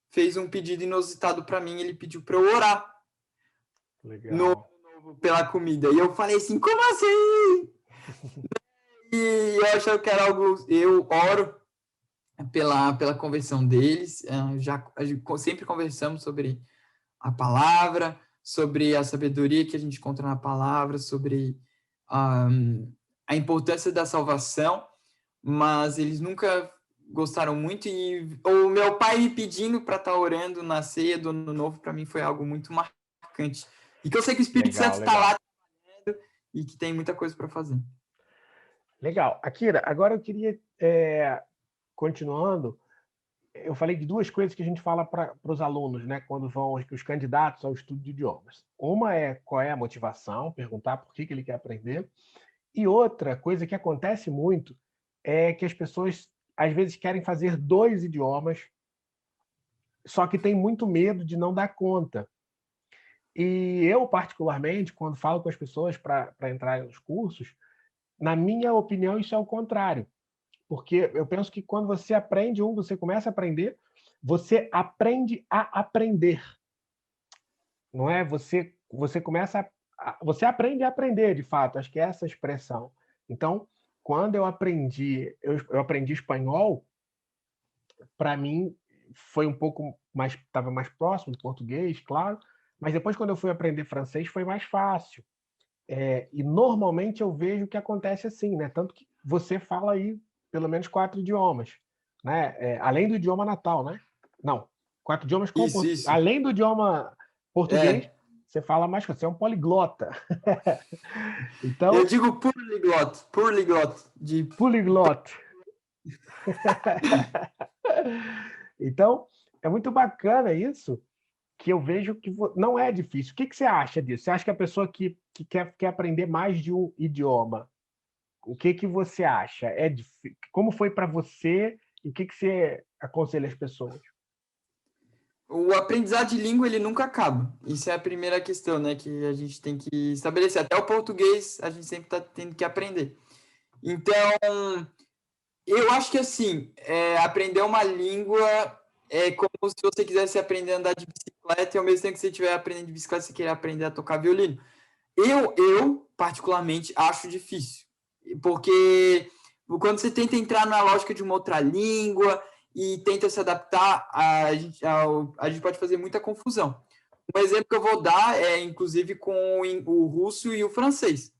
fez um pedido inusitado para mim, ele pediu para eu orar no Ano Novo pela comida. E eu falei assim, como assim? E eu achava que era algo... Eu oro pela conversão deles, sempre conversamos sobre a palavra, sobre a sabedoria que a gente encontra na palavra, sobre a importância da salvação, mas eles nunca gostaram muito, e o meu pai me pedindo para estar orando na ceia do Ano Novo, para mim foi algo muito marcante. E que eu sei que o Espírito Santo está lá e que tem muita coisa para fazer. Legal. Akira, agora eu queria, continuando, eu falei de 2 coisas que a gente fala para os alunos, né, quando vão os candidatos ao estudo de idiomas. Uma é qual é a motivação, perguntar por que ele quer aprender. E outra coisa que acontece muito é que as pessoas, às vezes, querem fazer 2 idiomas, só que tem muito medo de não dar conta. E eu, particularmente, quando falo com as pessoas para entrar nos cursos, na minha opinião, isso é o contrário. Porque eu penso que quando você aprende você começa a aprender, você aprende a aprender. Não é? Você começa você aprende a aprender, de fato, acho que é essa expressão. Então, quando eu aprendi espanhol, para mim foi um pouco mais, estava mais próximo do português, claro, mas depois quando eu fui aprender francês foi mais fácil. E normalmente eu vejo que acontece assim, né? Tanto que você fala aí pelo menos 4 idiomas, né? Além do idioma natal, né? Não, 4 idiomas com Isso. além do idioma português, É, você fala mais, você é um poliglota. eu Então, digo polyglot, de poliglota. Então, é muito bacana isso, que eu vejo que não é difícil. O que você acha disso? Você acha que a pessoa que quer aprender mais de um idioma, o que você acha? Como foi para você e o que você aconselha as pessoas? o aprendizado de língua, ele nunca acaba. Isso é a primeira questão, né, que a gente tem que estabelecer. Até o português, a gente sempre está tendo que aprender. Então, eu acho que, assim, aprender uma língua é como se você quisesse aprender a andar de bicicleta e, ao mesmo tempo que você estiver aprendendo de bicicleta, você querer aprender a tocar violino. Eu particularmente, acho difícil. Porque quando você tenta entrar na lógica de uma outra língua e tenta se adaptar, a gente pode fazer muita confusão. Um exemplo que eu vou dar é, inclusive, com o russo e o francês.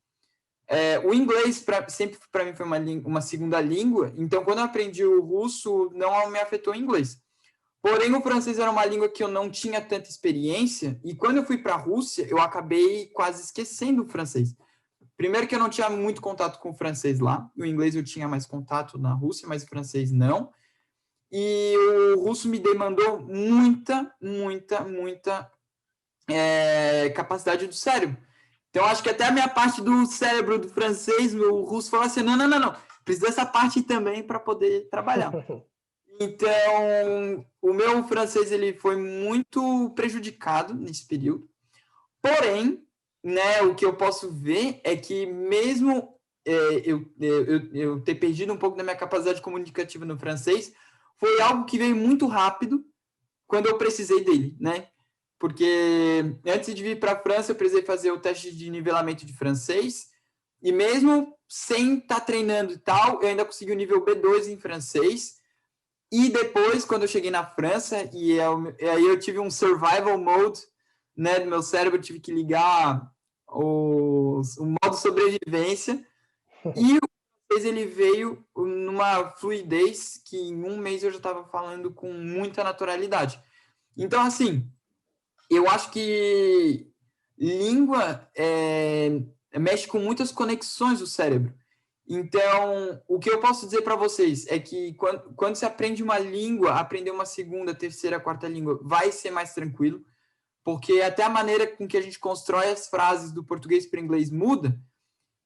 O inglês sempre para mim foi uma segunda língua, então quando eu aprendi o russo, não me afetou o inglês. Porém, o francês era uma língua que eu não tinha tanta experiência, e quando eu fui para a Rússia, eu acabei quase esquecendo o francês. Primeiro que eu não tinha muito contato com o francês lá, o inglês eu tinha mais contato na Rússia, mas o francês não. E o russo me demandou muita capacidade do cérebro. Então, acho que até a minha parte do cérebro do francês, o russo falou assim, não, precisa dessa parte também para poder trabalhar. Então, o meu francês ele foi muito prejudicado nesse período. Porém, né, o que eu posso ver é que mesmo eu ter perdido um pouco da minha capacidade comunicativa no francês, foi algo que veio muito rápido quando eu precisei dele, né? Porque antes de vir para a França, eu precisei fazer o teste de nivelamento de francês, e mesmo sem estar treinando e tal, eu ainda consegui o nível B2 em francês. E depois, quando eu cheguei na França, aí eu tive um survival mode, né, do meu cérebro, eu tive que ligar o modo sobrevivência, e o francês ele veio numa fluidez que em um mês eu já estava falando com muita naturalidade. Então, assim, eu acho que língua mexe com muitas conexões do cérebro. Então, o que eu posso dizer para vocês é que quando você aprende uma língua, aprender uma segunda, terceira, quarta língua vai ser mais tranquilo, porque até a maneira com que a gente constrói as frases do português para o inglês muda.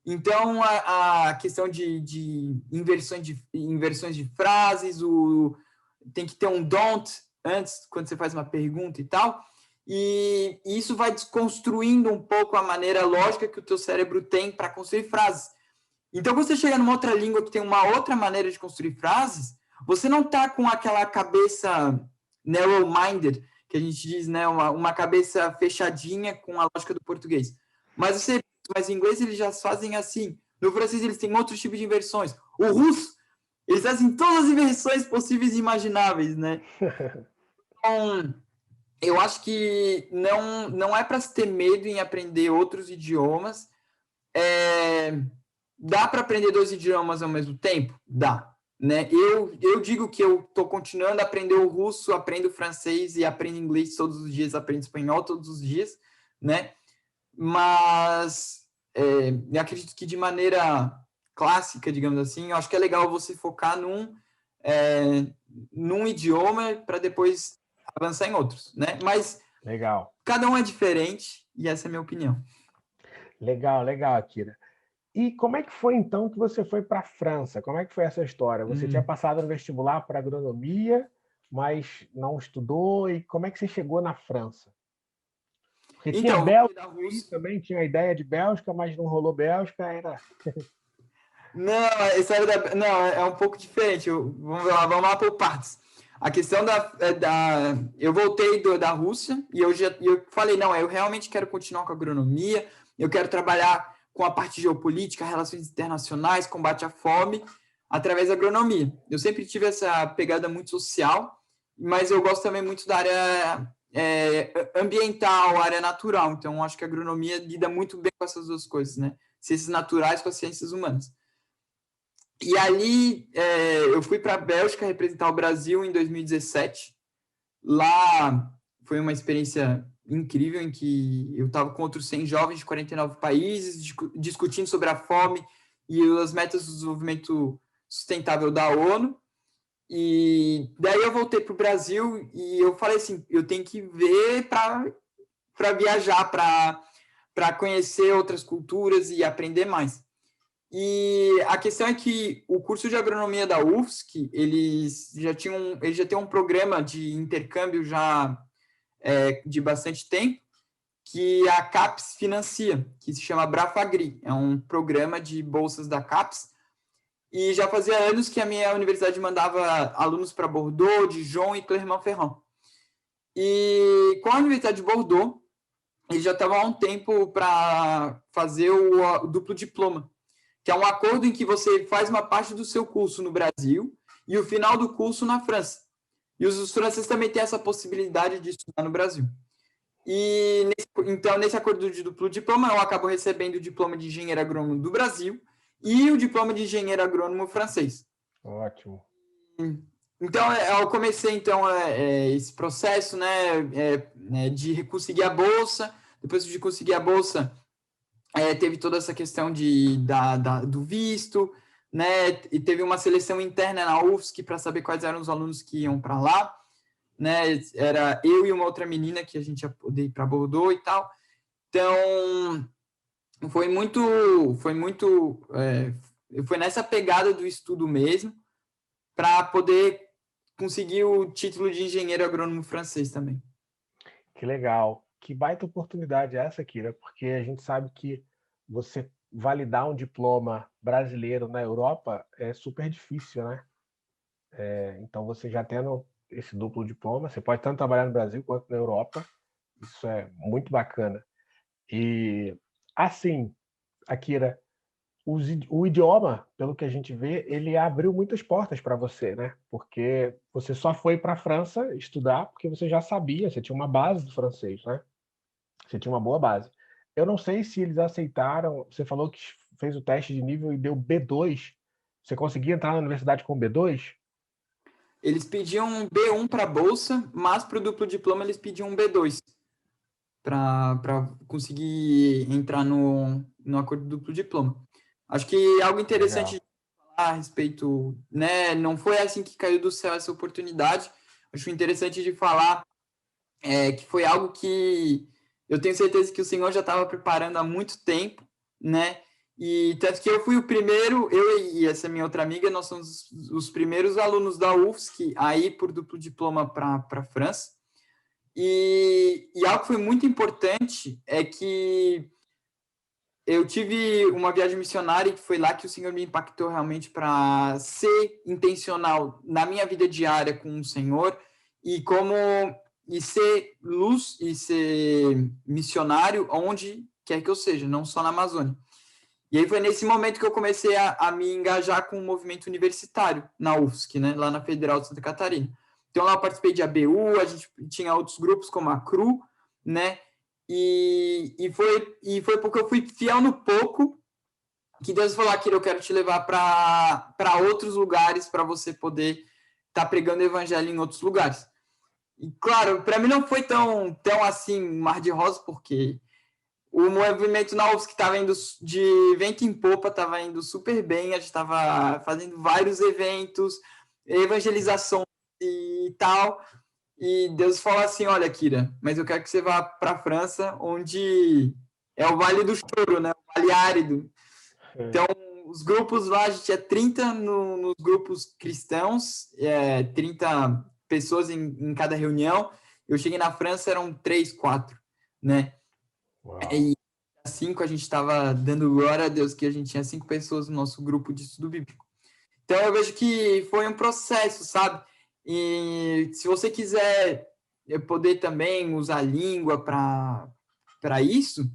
Então, a questão de inversões de frases, tem que ter um don't antes, quando você faz uma pergunta e tal, e isso vai desconstruindo um pouco a maneira lógica que o teu cérebro tem para construir frases. Então, quando você chega numa outra língua que tem uma outra maneira de construir frases, você não está com aquela cabeça narrow-minded, que a gente diz, né, uma cabeça fechadinha com a lógica do português. Mas em inglês eles já fazem assim. No francês eles têm outros tipos de inversões. O russo, eles fazem todas as inversões possíveis e imagináveis, né? Então, eu acho que não é para se ter medo em aprender outros idiomas. Dá para aprender 2 idiomas ao mesmo tempo? Dá. Né? Eu digo que eu estou continuando a aprender o russo, aprendo o francês e aprendo inglês todos os dias, aprendo espanhol todos os dias, né? Mas eu acredito que de maneira clássica, digamos assim, eu acho que é legal você focar num idioma para depois avançar em outros, né? Mas Legal. Cada um é diferente e essa é a minha opinião. Legal, Akira. E como é que foi, então, que você foi para a França? Como é que foi essa história? Você tinha passado no vestibular para agronomia, mas não estudou, e como é que você chegou na França? Porque tinha Bélgica também, tinha a ideia de Bélgica, mas não rolou Bélgica, era... Não, é um pouco diferente. Vamos lá por partes. A questão eu voltei da Rússia e eu falei, não, eu realmente quero continuar com a agronomia, eu quero trabalhar com a parte geopolítica, relações internacionais, combate à fome, através da agronomia. Eu sempre tive essa pegada muito social, mas eu gosto também muito da área ambiental, área natural. Então, acho que a agronomia lida muito bem com essas duas coisas, né? Ciências naturais com as ciências humanas. E ali, eu fui para a Bélgica representar o Brasil em 2017. Lá foi uma experiência incrível, em que eu estava com outros 100 jovens de 49 países, discutindo sobre a fome e as metas do desenvolvimento sustentável da ONU. E daí eu voltei para o Brasil e eu falei assim, eu tenho que ver para viajar, para conhecer outras culturas e aprender mais. E a questão é que o curso de agronomia da UFSC, eles já têm um programa de intercâmbio já de bastante tempo, que a CAPES financia, que se chama Brafagri. É um programa de bolsas da CAPES. E já fazia anos que a minha universidade mandava alunos para Bordeaux, Dijon e Clermont-Ferrand. E com a Universidade de Bordeaux, eles já estavam há um tempo para fazer o duplo diploma, que é um acordo em que você faz uma parte do seu curso no Brasil e o final do curso na França. E os franceses também têm essa possibilidade de estudar no Brasil. E, então, nesse acordo de duplo diploma, eu acabo recebendo o diploma de engenheiro agrônomo do Brasil e o diploma de engenheiro agrônomo francês. Ótimo. Então, eu comecei esse processo, né, de conseguir a bolsa. Depois de conseguir a bolsa, teve toda essa questão do visto, né, e teve uma seleção interna na UFSC para saber quais eram os alunos que iam para lá, né, era eu e uma outra menina que a gente ia poder ir para Bordeaux e tal. Então, foi nessa pegada do estudo mesmo, para poder conseguir o título de engenheiro agrônomo francês também. Que legal. Que baita oportunidade é essa, Kira, porque a gente sabe que você validar um diploma brasileiro na Europa é super difícil, né? Então, você já tendo esse duplo diploma, você pode tanto trabalhar no Brasil quanto na Europa. Isso é muito bacana. E, assim, Akira, o idioma, pelo que a gente vê, ele abriu muitas portas para você, né? Porque você só foi para a França estudar porque você já sabia, você tinha uma base do francês, né? Você tinha uma boa base. Eu não sei se eles aceitaram, você falou que fez o teste de nível e deu B2. Você conseguia entrar na universidade com B2? Eles pediam B1 para a bolsa, mas para o duplo diploma eles pediam B2 para conseguir entrar no acordo duplo diploma. Acho que algo interessante de falar a respeito, né? Não foi assim que caiu do céu essa oportunidade. Acho interessante de falar que foi algo que eu tenho certeza que o Senhor já estava preparando há muito tempo, né? E tanto que eu fui o primeiro, eu e essa minha outra amiga, nós somos os primeiros alunos da UFSC a ir por duplo diploma para a França. E algo que foi muito importante é que eu tive uma viagem missionária e foi lá que o Senhor me impactou realmente para ser intencional na minha vida diária com o Senhor e ser luz e ser missionário onde quer que eu seja, não só na Amazônia. E aí foi nesse momento que eu comecei a me engajar com o movimento universitário na UFSC, né, lá na Federal de Santa Catarina. Então lá eu participei de ABU, a gente tinha outros grupos como a CRU, né? E foi porque eu fui fiel no pouco que Deus falou: Akira, eu quero te levar para outros lugares para você poder estar pregando o evangelho em outros lugares. E claro, para mim não foi tão assim mar de rosa, porque o movimento na UFSC estava indo de vento em popa, estava indo super bem, a gente estava fazendo vários eventos, evangelização e tal. E Deus falou assim: olha, Kira, mas eu quero que você vá para a França, onde é o Vale do Choro, né? O Vale Árido. Então, os grupos lá, a gente é 30 nos grupos cristãos, 30 pessoas em cada reunião. Eu cheguei na França, eram 3, 4, né? Uau. E 5, a gente estava dando glória a Deus que a gente tinha 5 pessoas no nosso grupo de estudo bíblico. Então, eu vejo que foi um processo, sabe? E se você quiser poder também usar a língua para isso,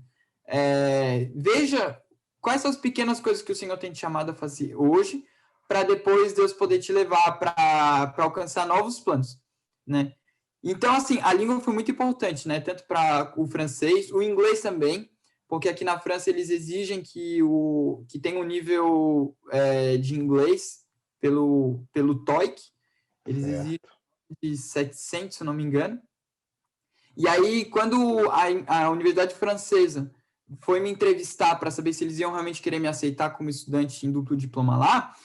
veja quais são as pequenas coisas que o Senhor tem te chamado a fazer hoje, para depois Deus poder te levar para alcançar novos planos, né? Então, assim, a língua foi muito importante, né? Tanto para o francês, o inglês também, porque aqui na França eles exigem que tenha um nível de inglês pelo TOEIC, eles exigem de 700, se não me engano. E aí, quando a Universidade Francesa foi me entrevistar para saber se eles iam realmente querer me aceitar como estudante em duplo diploma lá,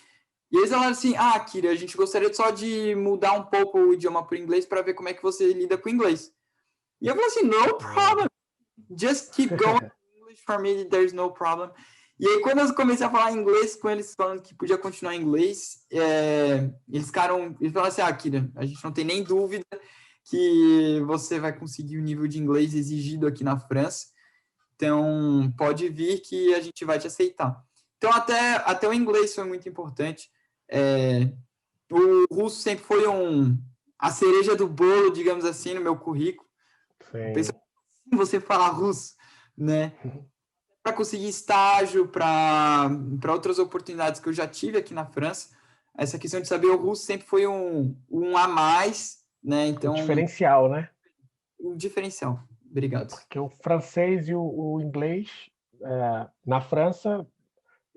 e eles falaram assim, Kira, a gente gostaria só de mudar um pouco o idioma para o inglês para ver como é que você lida com o inglês. E eu falei assim, no problem, just keep going English for me, there's no problem. E aí, quando eu comecei a falar inglês com eles, falando que podia continuar em inglês, eles falaram assim, Kira, a gente não tem nem dúvida que você vai conseguir o nível de inglês exigido aqui na França, então pode vir que a gente vai te aceitar. Então, até o inglês foi muito importante. O russo sempre foi a cereja do bolo, digamos assim, no meu currículo. Pensa assim, você falar russo, né? Para conseguir estágio, para outras oportunidades que eu já tive aqui na França, essa questão de saber o russo sempre foi um a mais, né? Então, um diferencial, né? Um diferencial. Obrigado. Porque o francês e o inglês, na França,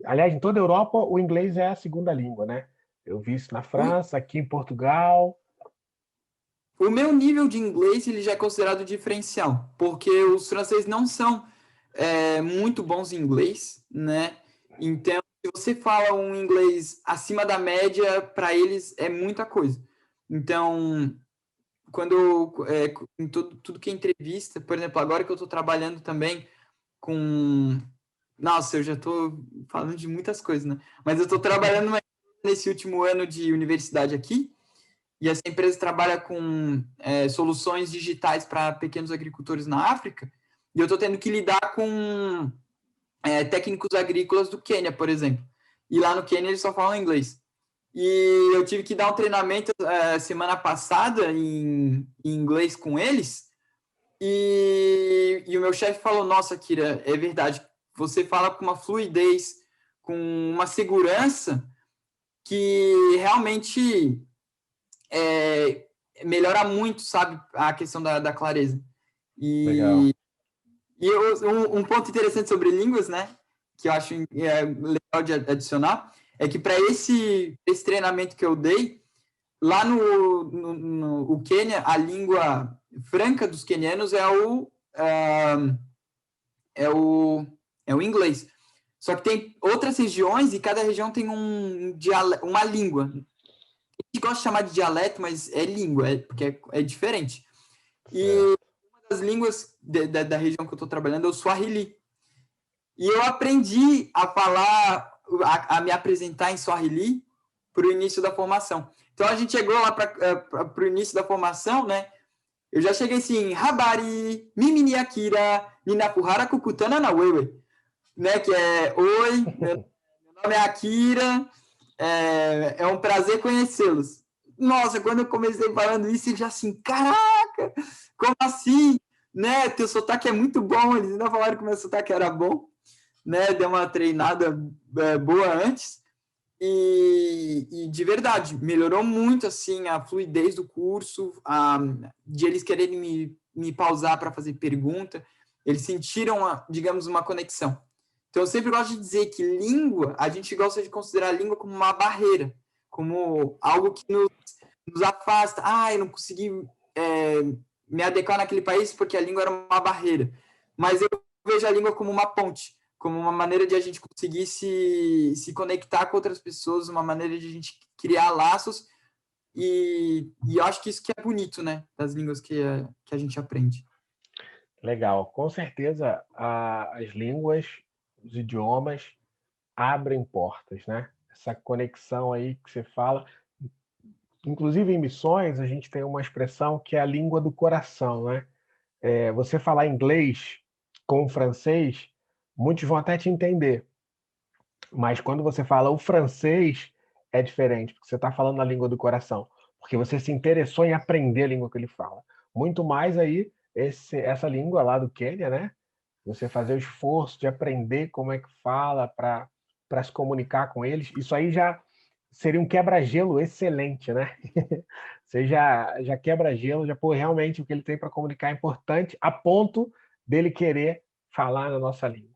aliás, em toda a Europa, o inglês é a segunda língua, né? Eu vi isso na França, aqui em Portugal. O meu nível de inglês ele já é considerado diferencial, porque os franceses não são muito bons em inglês, né? Então, se você fala um inglês acima da média, para eles é muita coisa. Então, quando em tudo que é entrevista, por exemplo, agora que eu estou trabalhando também com... Nossa, eu já estou falando de muitas coisas, né? Mas eu estou trabalhando nesse último ano de universidade aqui, e essa empresa trabalha com soluções digitais para pequenos agricultores na África, e eu estou tendo que lidar com técnicos agrícolas do Quênia, por exemplo. E lá no Quênia eles só falam inglês. E eu tive que dar um treinamento semana passada em inglês com eles, e o meu chefe falou, nossa, Kira, é verdade, você fala com uma fluidez, com uma segurança que realmente melhora muito, sabe, a questão da clareza. Legal. E um ponto interessante sobre línguas, né, que eu acho legal de adicionar, é que para esse treinamento que eu dei, lá no Quênia, a língua franca dos quenianos é o inglês. Só que tem outras regiões e cada região tem uma língua. A gente gosta de chamar de dialeto, mas é língua, porque é diferente. E uma das línguas da região que eu estou trabalhando é o Swahili. E eu aprendi a falar, a me apresentar em Swahili para o início da formação. Então, a gente chegou lá para o início da formação, né? Eu já cheguei assim, Habari, Mimini Akira, Ninapuhara Kukutana na Wewe, né? Que é, oi, meu nome é Akira, é um prazer conhecê-los. Nossa, quando eu comecei falando isso, eu já assim, caraca, como assim? Né? Teu sotaque é muito bom, eles ainda falaram que meu sotaque era bom, né? Deu uma treinada boa antes. E de verdade, melhorou muito assim a fluidez do curso, de eles quererem me pausar para fazer pergunta, eles sentiram, digamos, uma conexão. Então, eu sempre gosto de dizer que língua, a gente gosta de considerar a língua como uma barreira, como algo que nos afasta. Eu não consegui me adequar naquele país porque a língua era uma barreira. Mas eu vejo a língua como uma ponte, como uma maneira de a gente conseguir se conectar com outras pessoas, uma maneira de a gente criar laços, e eu acho que isso que é bonito, né, das línguas que a gente aprende. Legal. Com certeza, as línguas, os idiomas abrem portas, né? Essa conexão aí que você fala. Inclusive, em missões, a gente tem uma expressão que é a língua do coração, né? Você falar inglês com francês, muitos vão até te entender. Mas quando você fala o francês, é diferente, porque você está falando a língua do coração, porque você se interessou em aprender a língua que ele fala. Muito mais aí, essa língua lá do Quênia, né? você fazer o esforço de aprender como é que fala para se comunicar com eles, isso aí já seria um quebra-gelo excelente, né? Você já quebra gelo, já pô, realmente o que ele tem para comunicar é importante, a ponto dele querer falar na nossa língua.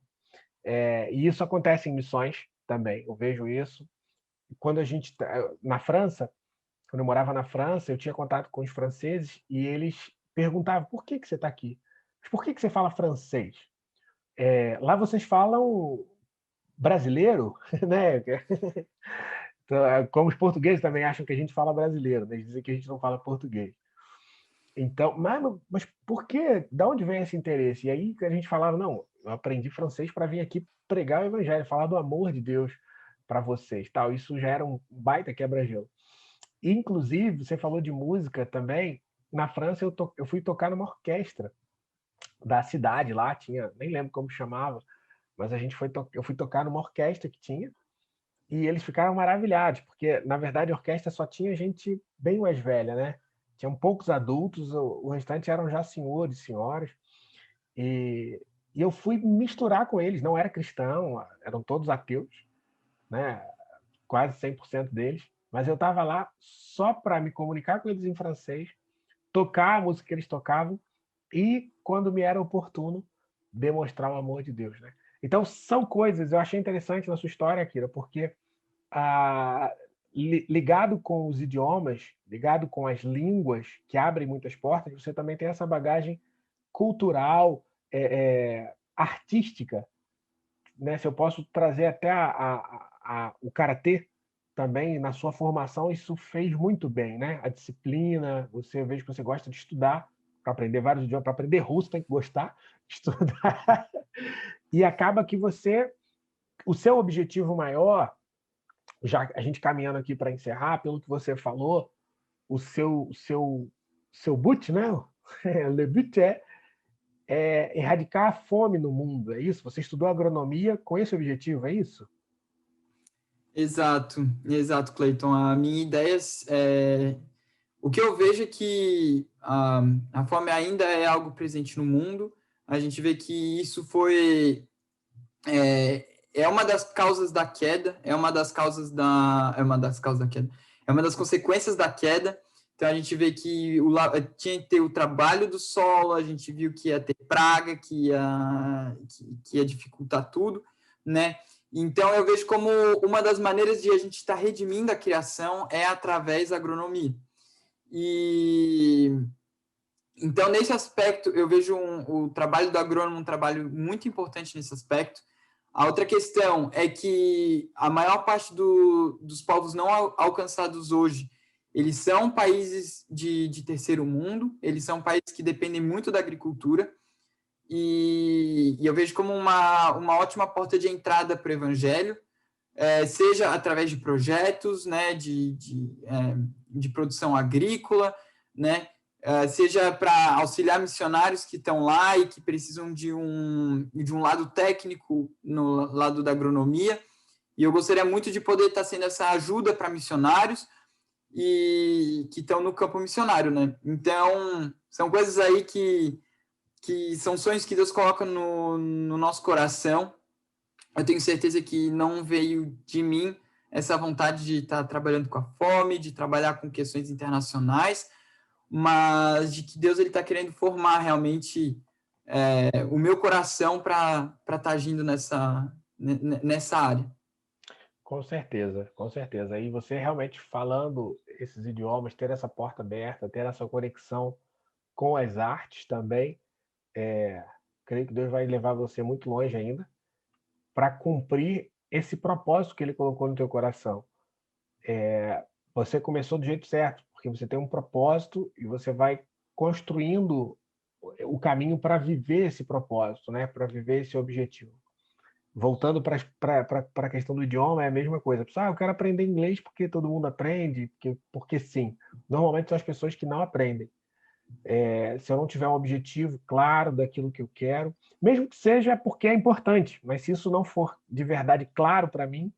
E isso acontece em missões também, eu vejo isso. Quando a gente, na França, quando eu morava na França, eu tinha contato com os franceses e eles perguntavam, por que você está aqui? Por que você fala francês? Lá vocês falam brasileiro, né? Então, como os portugueses também acham que a gente fala brasileiro, né? Eles dizem que a gente não fala português. Então, mas por que? Da onde vem esse interesse? E aí a gente falava, não, eu aprendi francês para vir aqui pregar o evangelho, falar do amor de Deus para vocês, tal. Isso já era um baita quebra-gelo. Inclusive, você falou de música também. Na França, eu fui tocar numa orquestra da cidade lá, tinha, nem lembro como chamava, mas eu fui tocar numa orquestra que tinha, e eles ficaram maravilhados, porque, na verdade, a orquestra só tinha gente bem mais velha, né? Tinham poucos adultos, o restante eram já senhores, senhoras, e, e eu fui misturar com eles, não era cristão, eram todos ateus, né? Quase 100% deles, mas eu estava lá só para me comunicar com eles em francês, tocar a música que eles tocavam e, quando me era oportuno, demonstrar o amor de Deus, né? Então, são coisas, eu achei interessante na sua história, Kira, porque ligado com os idiomas, ligado com as línguas que abrem muitas portas, você também tem essa bagagem cultural, artística, né? Se eu posso trazer até o karatê também na sua formação, isso fez muito bem, né? A disciplina, eu vejo que você gosta de estudar para aprender vários idiomas, para aprender russo tem que gostar de estudar. E acaba que o seu objetivo maior, já a gente caminhando aqui para encerrar, pelo que você falou, o seu but, né? Le but é erradicar a fome no mundo, é isso? Você estudou agronomia com esse objetivo, é isso? Exato, Cleiton. A minha ideia o que eu vejo é que a fome ainda é algo presente no mundo. A gente vê que isso é uma das causas da queda, é uma das consequências da queda. Então a gente vê que tinha que ter o trabalho do solo, a gente viu que ia ter praga, que ia dificultar tudo, né? Então eu vejo como uma das maneiras de a gente estar redimindo a criação é através da agronomia. E então, nesse aspecto, eu vejo o trabalho do agrônomo um trabalho muito importante nesse aspecto. A outra questão é que a maior parte dos povos não alcançados hoje, eles são países de terceiro mundo, eles são países que dependem muito da agricultura, e eu vejo como uma ótima porta de entrada para o evangelho, seja através de projetos, né, de produção agrícola, né, seja para auxiliar missionários que estão lá e que precisam de um lado técnico no lado da agronomia. E eu gostaria muito de poder estar sendo essa ajuda para missionários e que estão no campo missionário, né? Então, são coisas aí que são sonhos que Deus coloca no nosso coração. Eu tenho certeza que não veio de mim essa vontade de estar trabalhando com a fome, de trabalhar com questões internacionais, mas de que Deus está querendo formar realmente o meu coração para estar agindo nessa área. Com certeza, com certeza. E você realmente falando esses idiomas, ter essa porta aberta, ter essa conexão com as artes também, creio que Deus vai levar você muito longe ainda para cumprir esse propósito que Ele colocou no teu coração. Você começou do jeito certo, porque você tem um propósito e você vai construindo o caminho para viver esse propósito, né? Para viver esse objetivo. Voltando para a questão do idioma, é a mesma coisa. Eu quero aprender inglês porque todo mundo aprende, porque sim. Normalmente são as pessoas que não aprendem. Se eu não tiver um objetivo claro daquilo que eu quero, mesmo que seja porque é importante, mas se isso não for de verdade claro para mim,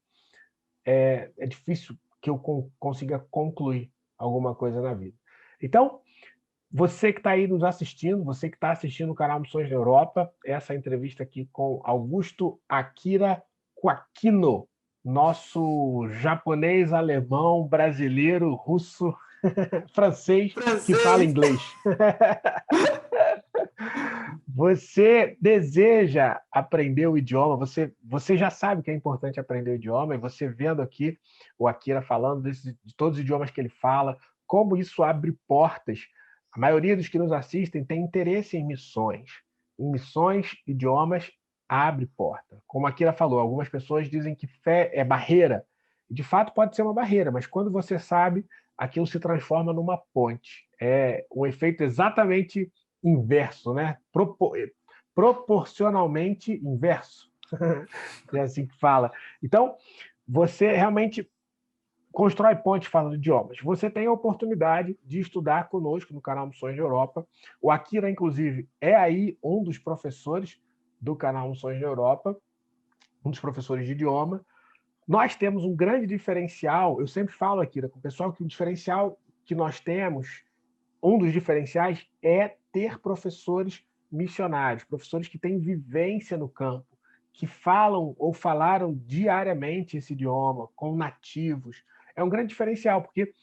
é difícil que eu consiga concluir alguma coisa na vida. Então, Você que está aí nos assistindo, você que está assistindo o canal Missões da Europa, essa entrevista aqui com Augusto Akira Quaquino, nosso japonês, alemão, brasileiro, russo, francês que fala Francês. inglês. Você deseja aprender o idioma, você já sabe que é importante aprender o idioma, e você vendo aqui o Akira falando de todos os idiomas que ele fala, como isso abre portas. A maioria dos que nos assistem tem interesse em missões. Em missões, idiomas, abre porta. Como a Akira falou, algumas pessoas dizem que fé é barreira. De fato, pode ser uma barreira, mas quando você sabe, aquilo se transforma numa ponte. É um efeito exatamente inverso, né? Proporcionalmente inverso. É assim que fala. Então, você realmente constrói pontes falando idiomas. Você tem a oportunidade de estudar conosco no canal Missões da Europa. O Akira, inclusive, é aí um dos professores do canal Missões da Europa, um dos professores de idioma. Nós temos um grande diferencial, eu sempre falo, Akira, com o pessoal, que o diferencial que nós temos, um dos diferenciais é ter professores missionários, professores que têm vivência no campo, que falam ou falaram diariamente esse idioma, com nativos. É um grande diferencial, porque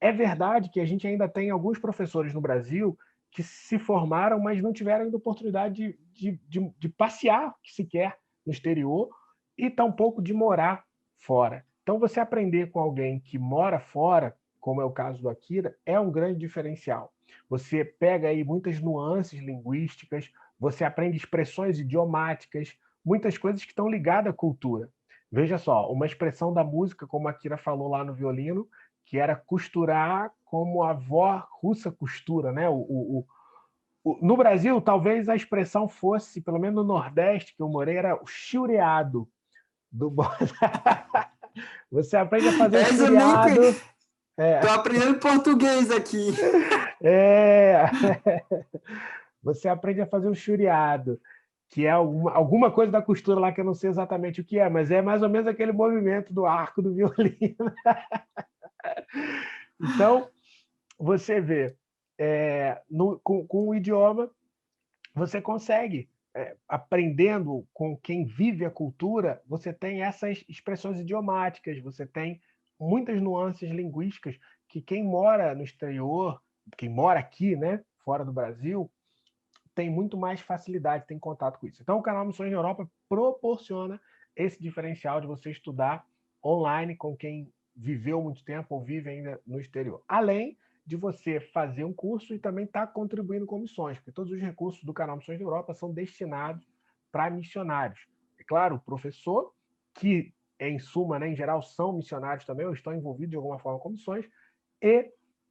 é verdade que a gente ainda tem alguns professores no Brasil que se formaram, mas não tiveram ainda oportunidade de passear sequer no exterior e tampouco de morar fora. Então, você aprender com alguém que mora fora, como é o caso do Akira, é um grande diferencial. Você pega aí muitas nuances linguísticas, você aprende expressões idiomáticas, muitas coisas que estão ligadas à cultura. Veja só, uma expressão da música, como a Akira falou lá no violino, que era costurar como a avó russa costura, né? No Brasil, talvez a expressão fosse, pelo menos no Nordeste, que eu morei, era o chureado. Do... Você aprende a fazer o Essa eu nem chureado. Tô aprendendo português aqui. É. Você aprende a fazer o chureado, que é alguma coisa da costura lá que eu não sei exatamente o que é, mas é mais ou menos aquele movimento do arco do violino. Então, você vê, com o idioma, você consegue, aprendendo com quem vive a cultura, você tem essas expressões idiomáticas, você tem muitas nuances linguísticas que quem mora no exterior, quem mora aqui, né, fora do Brasil, tem muito mais facilidade, tem contato com isso. Então, o canal Missões na Europa proporciona esse diferencial de você estudar online com quem viveu muito tempo ou vive ainda no exterior. Além de você fazer um curso e também estar contribuindo com missões, porque todos os recursos do canal Missões da Europa são destinados para missionários. É claro, o professor, que em suma, né, em geral, são missionários também, ou estão envolvidos de alguma forma com missões, e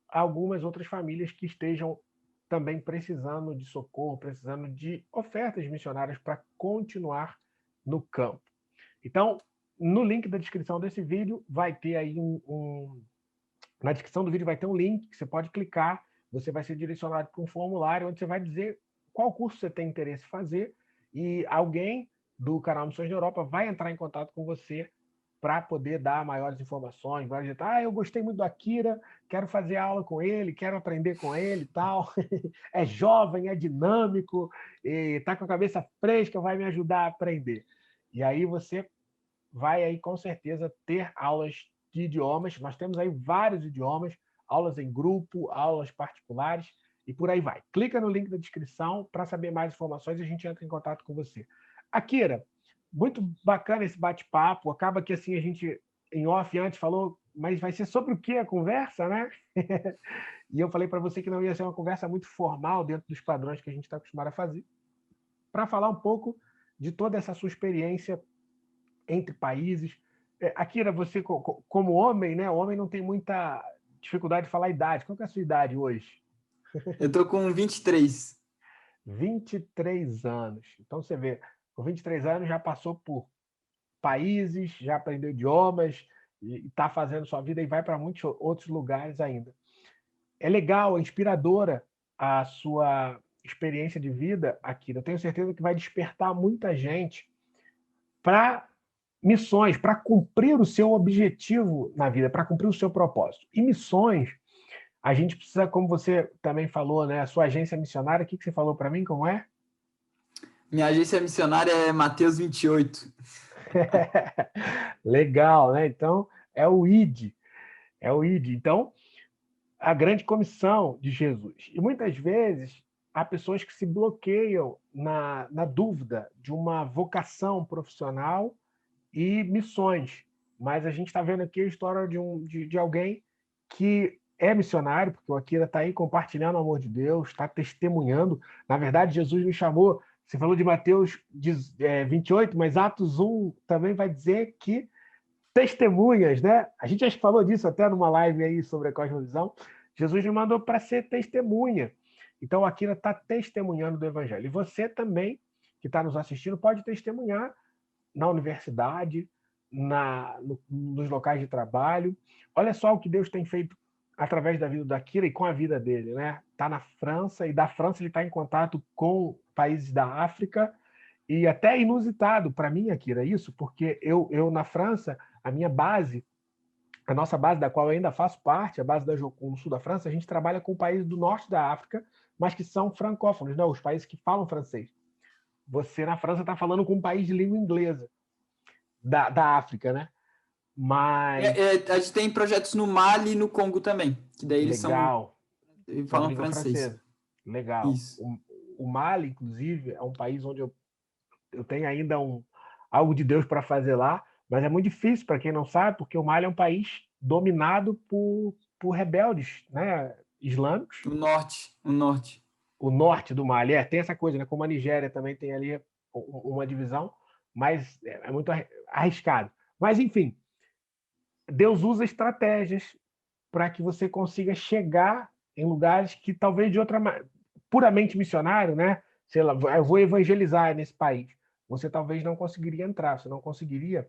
algumas outras famílias que estejam também precisando de socorro, precisando de ofertas missionárias para continuar no campo. Então, no link da descrição desse vídeo, vai ter aí na descrição do vídeo vai ter um link que você pode clicar, você vai ser direcionado para um formulário onde você vai dizer qual curso você tem interesse em fazer e alguém do canal Missões da Europa vai entrar em contato com você para poder dar maiores informações, vai dizer, eu gostei muito do Akira, quero fazer aula com ele, quero aprender com ele e tal. É jovem, é dinâmico, está com a cabeça fresca, vai me ajudar a aprender. E aí você vai aí com certeza ter aulas de idiomas. Nós temos aí vários idiomas, aulas em grupo, aulas particulares e por aí vai. Clica no link da descrição para saber mais informações e a gente entra em contato com você. Akira, muito bacana esse bate-papo. Acaba que assim a gente, em off antes, falou, mas vai ser sobre o que a conversa, né? E eu falei para você que não ia ser uma conversa muito formal dentro dos padrões que a gente está acostumado a fazer, para falar um pouco de toda essa sua experiência entre países. Akira, você como homem, né? O homem não tem muita dificuldade de falar a idade. Qual que é a sua idade hoje? Eu tô com 23. 23 anos. Então você vê, com 23 anos já passou por países, já aprendeu idiomas, e está fazendo sua vida e vai para muitos outros lugares ainda. É legal, é inspiradora a sua experiência de vida, Akira. Eu tenho certeza que vai despertar muita gente para missões, para cumprir o seu objetivo na vida, para cumprir o seu propósito. E missões, a gente precisa, como você também falou, né? A sua agência missionária, o que você falou para mim, como é? Minha agência missionária é Mateus 28. Legal, né? Então, é o ID. É o ID. Então, a grande comissão de Jesus. E muitas vezes há pessoas que se bloqueiam na dúvida de uma vocação profissional e missões. Mas a gente está vendo aqui a história de alguém que é missionário, porque o Akira está aí compartilhando o amor de Deus, está testemunhando. Na verdade, Jesus me chamou, você falou de Mateus 28, mas Atos 1 também vai dizer que testemunhas, né? A gente acho que falou disso até numa live aí sobre a Cosmovisão. Jesus me mandou para ser testemunha. Então, a Akira está testemunhando do Evangelho. E você também, que está nos assistindo, pode testemunhar na universidade, nos locais de trabalho. Olha só o que Deus tem feito através da vida da Akira e com a vida dele, né? Está na França, e da França ele está em contato com países da África, e até inusitado para mim, Akira, isso, porque eu na França, a nossa base da qual eu ainda faço parte, a base da Jocum no sul da França, a gente trabalha com países do norte da África, mas que são francófonos, né? Os países que falam francês. Você na França está falando com um país de língua inglesa da África, né? Mas a gente tem projetos no Mali e no Congo também, que daí eles falam francês. Legal. Isso. O Mali, inclusive, é um país onde eu tenho ainda algo de Deus para fazer lá, mas é muito difícil para quem não sabe, porque o Mali é um país dominado por rebeldes, né, islâmicos. O norte. O norte do Mali, tem essa coisa, né? Como a Nigéria também tem ali uma divisão, mas é muito arriscado. Mas, enfim, Deus usa estratégias para que você consiga chegar em lugares que talvez de outra maneira, puramente missionário, né? Sei lá, eu vou evangelizar nesse país. Você talvez não conseguiria entrar, você não conseguiria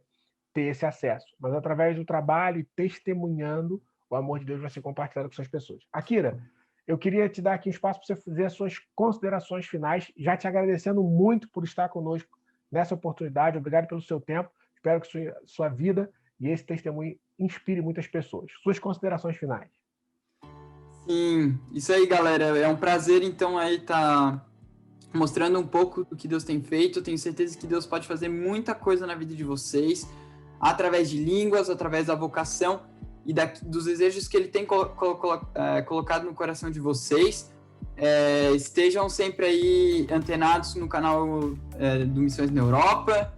ter esse acesso. Mas através do trabalho e testemunhando, o amor de Deus vai ser compartilhado com essas pessoas. Akira, eu queria te dar aqui um espaço para você fazer as suas considerações finais, já te agradecendo muito por estar conosco nessa oportunidade. Obrigado pelo seu tempo. Espero que sua vida e esse testemunho inspire muitas pessoas. Suas considerações finais. Sim, isso aí, galera. É um prazer, então, aí estar mostrando um pouco do que Deus tem feito. Eu tenho certeza que Deus pode fazer muita coisa na vida de vocês, através de línguas, através da vocação e dos desejos que Ele tem colocado no coração de vocês. Estejam sempre aí antenados no canal do Missões na Europa.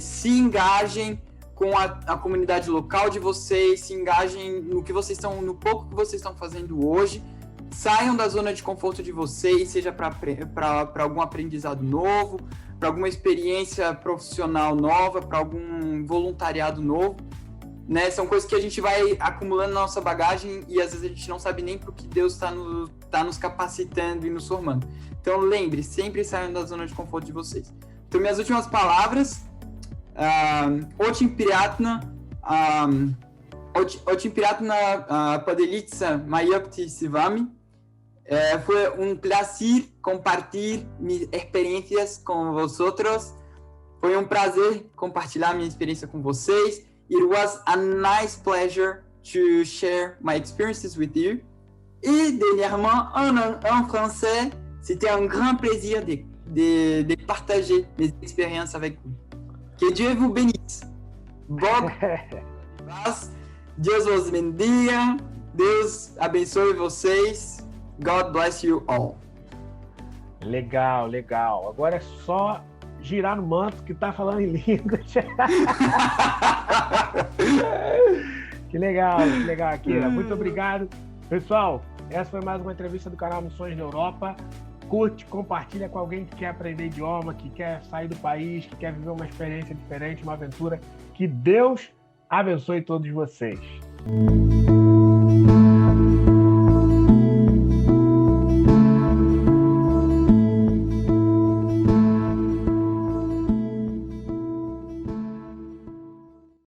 Se engajem com a comunidade local de vocês, se engajem no pouco que vocês estão fazendo hoje, saiam da zona de conforto de vocês, seja para algum aprendizado novo, para alguma experiência profissional nova, para algum voluntariado novo, né? São coisas que a gente vai acumulando na nossa bagagem e às vezes a gente não sabe nem para o que Deus está nos capacitando e nos formando. Então lembre, sempre saiam da zona de conforto de vocês. Então minhas últimas palavras: Очень приятно поделиться моей опытой с вами. Foi um prazer compartilhar minhas experiências com vocês. Foi um prazer compartilhar minha experiência com vocês. It was a nice pleasure to share my experiences with you. Et dernièrement, en français, c'était un grand plaisir de partager mes expériences avec vous. Que Dieu vous bénisse. Boa paz. Deus vos bendiga. Deus abençoe vocês. God bless you all. Legal, legal. Agora é só girar no manto que tá falando em línguas. Que legal, Akira. Muito obrigado. Pessoal, essa foi mais uma entrevista do canal Missões na Europa. Curte, compartilha com alguém que quer aprender idioma, que quer sair do país, que quer viver uma experiência diferente, uma aventura. Que Deus abençoe todos vocês.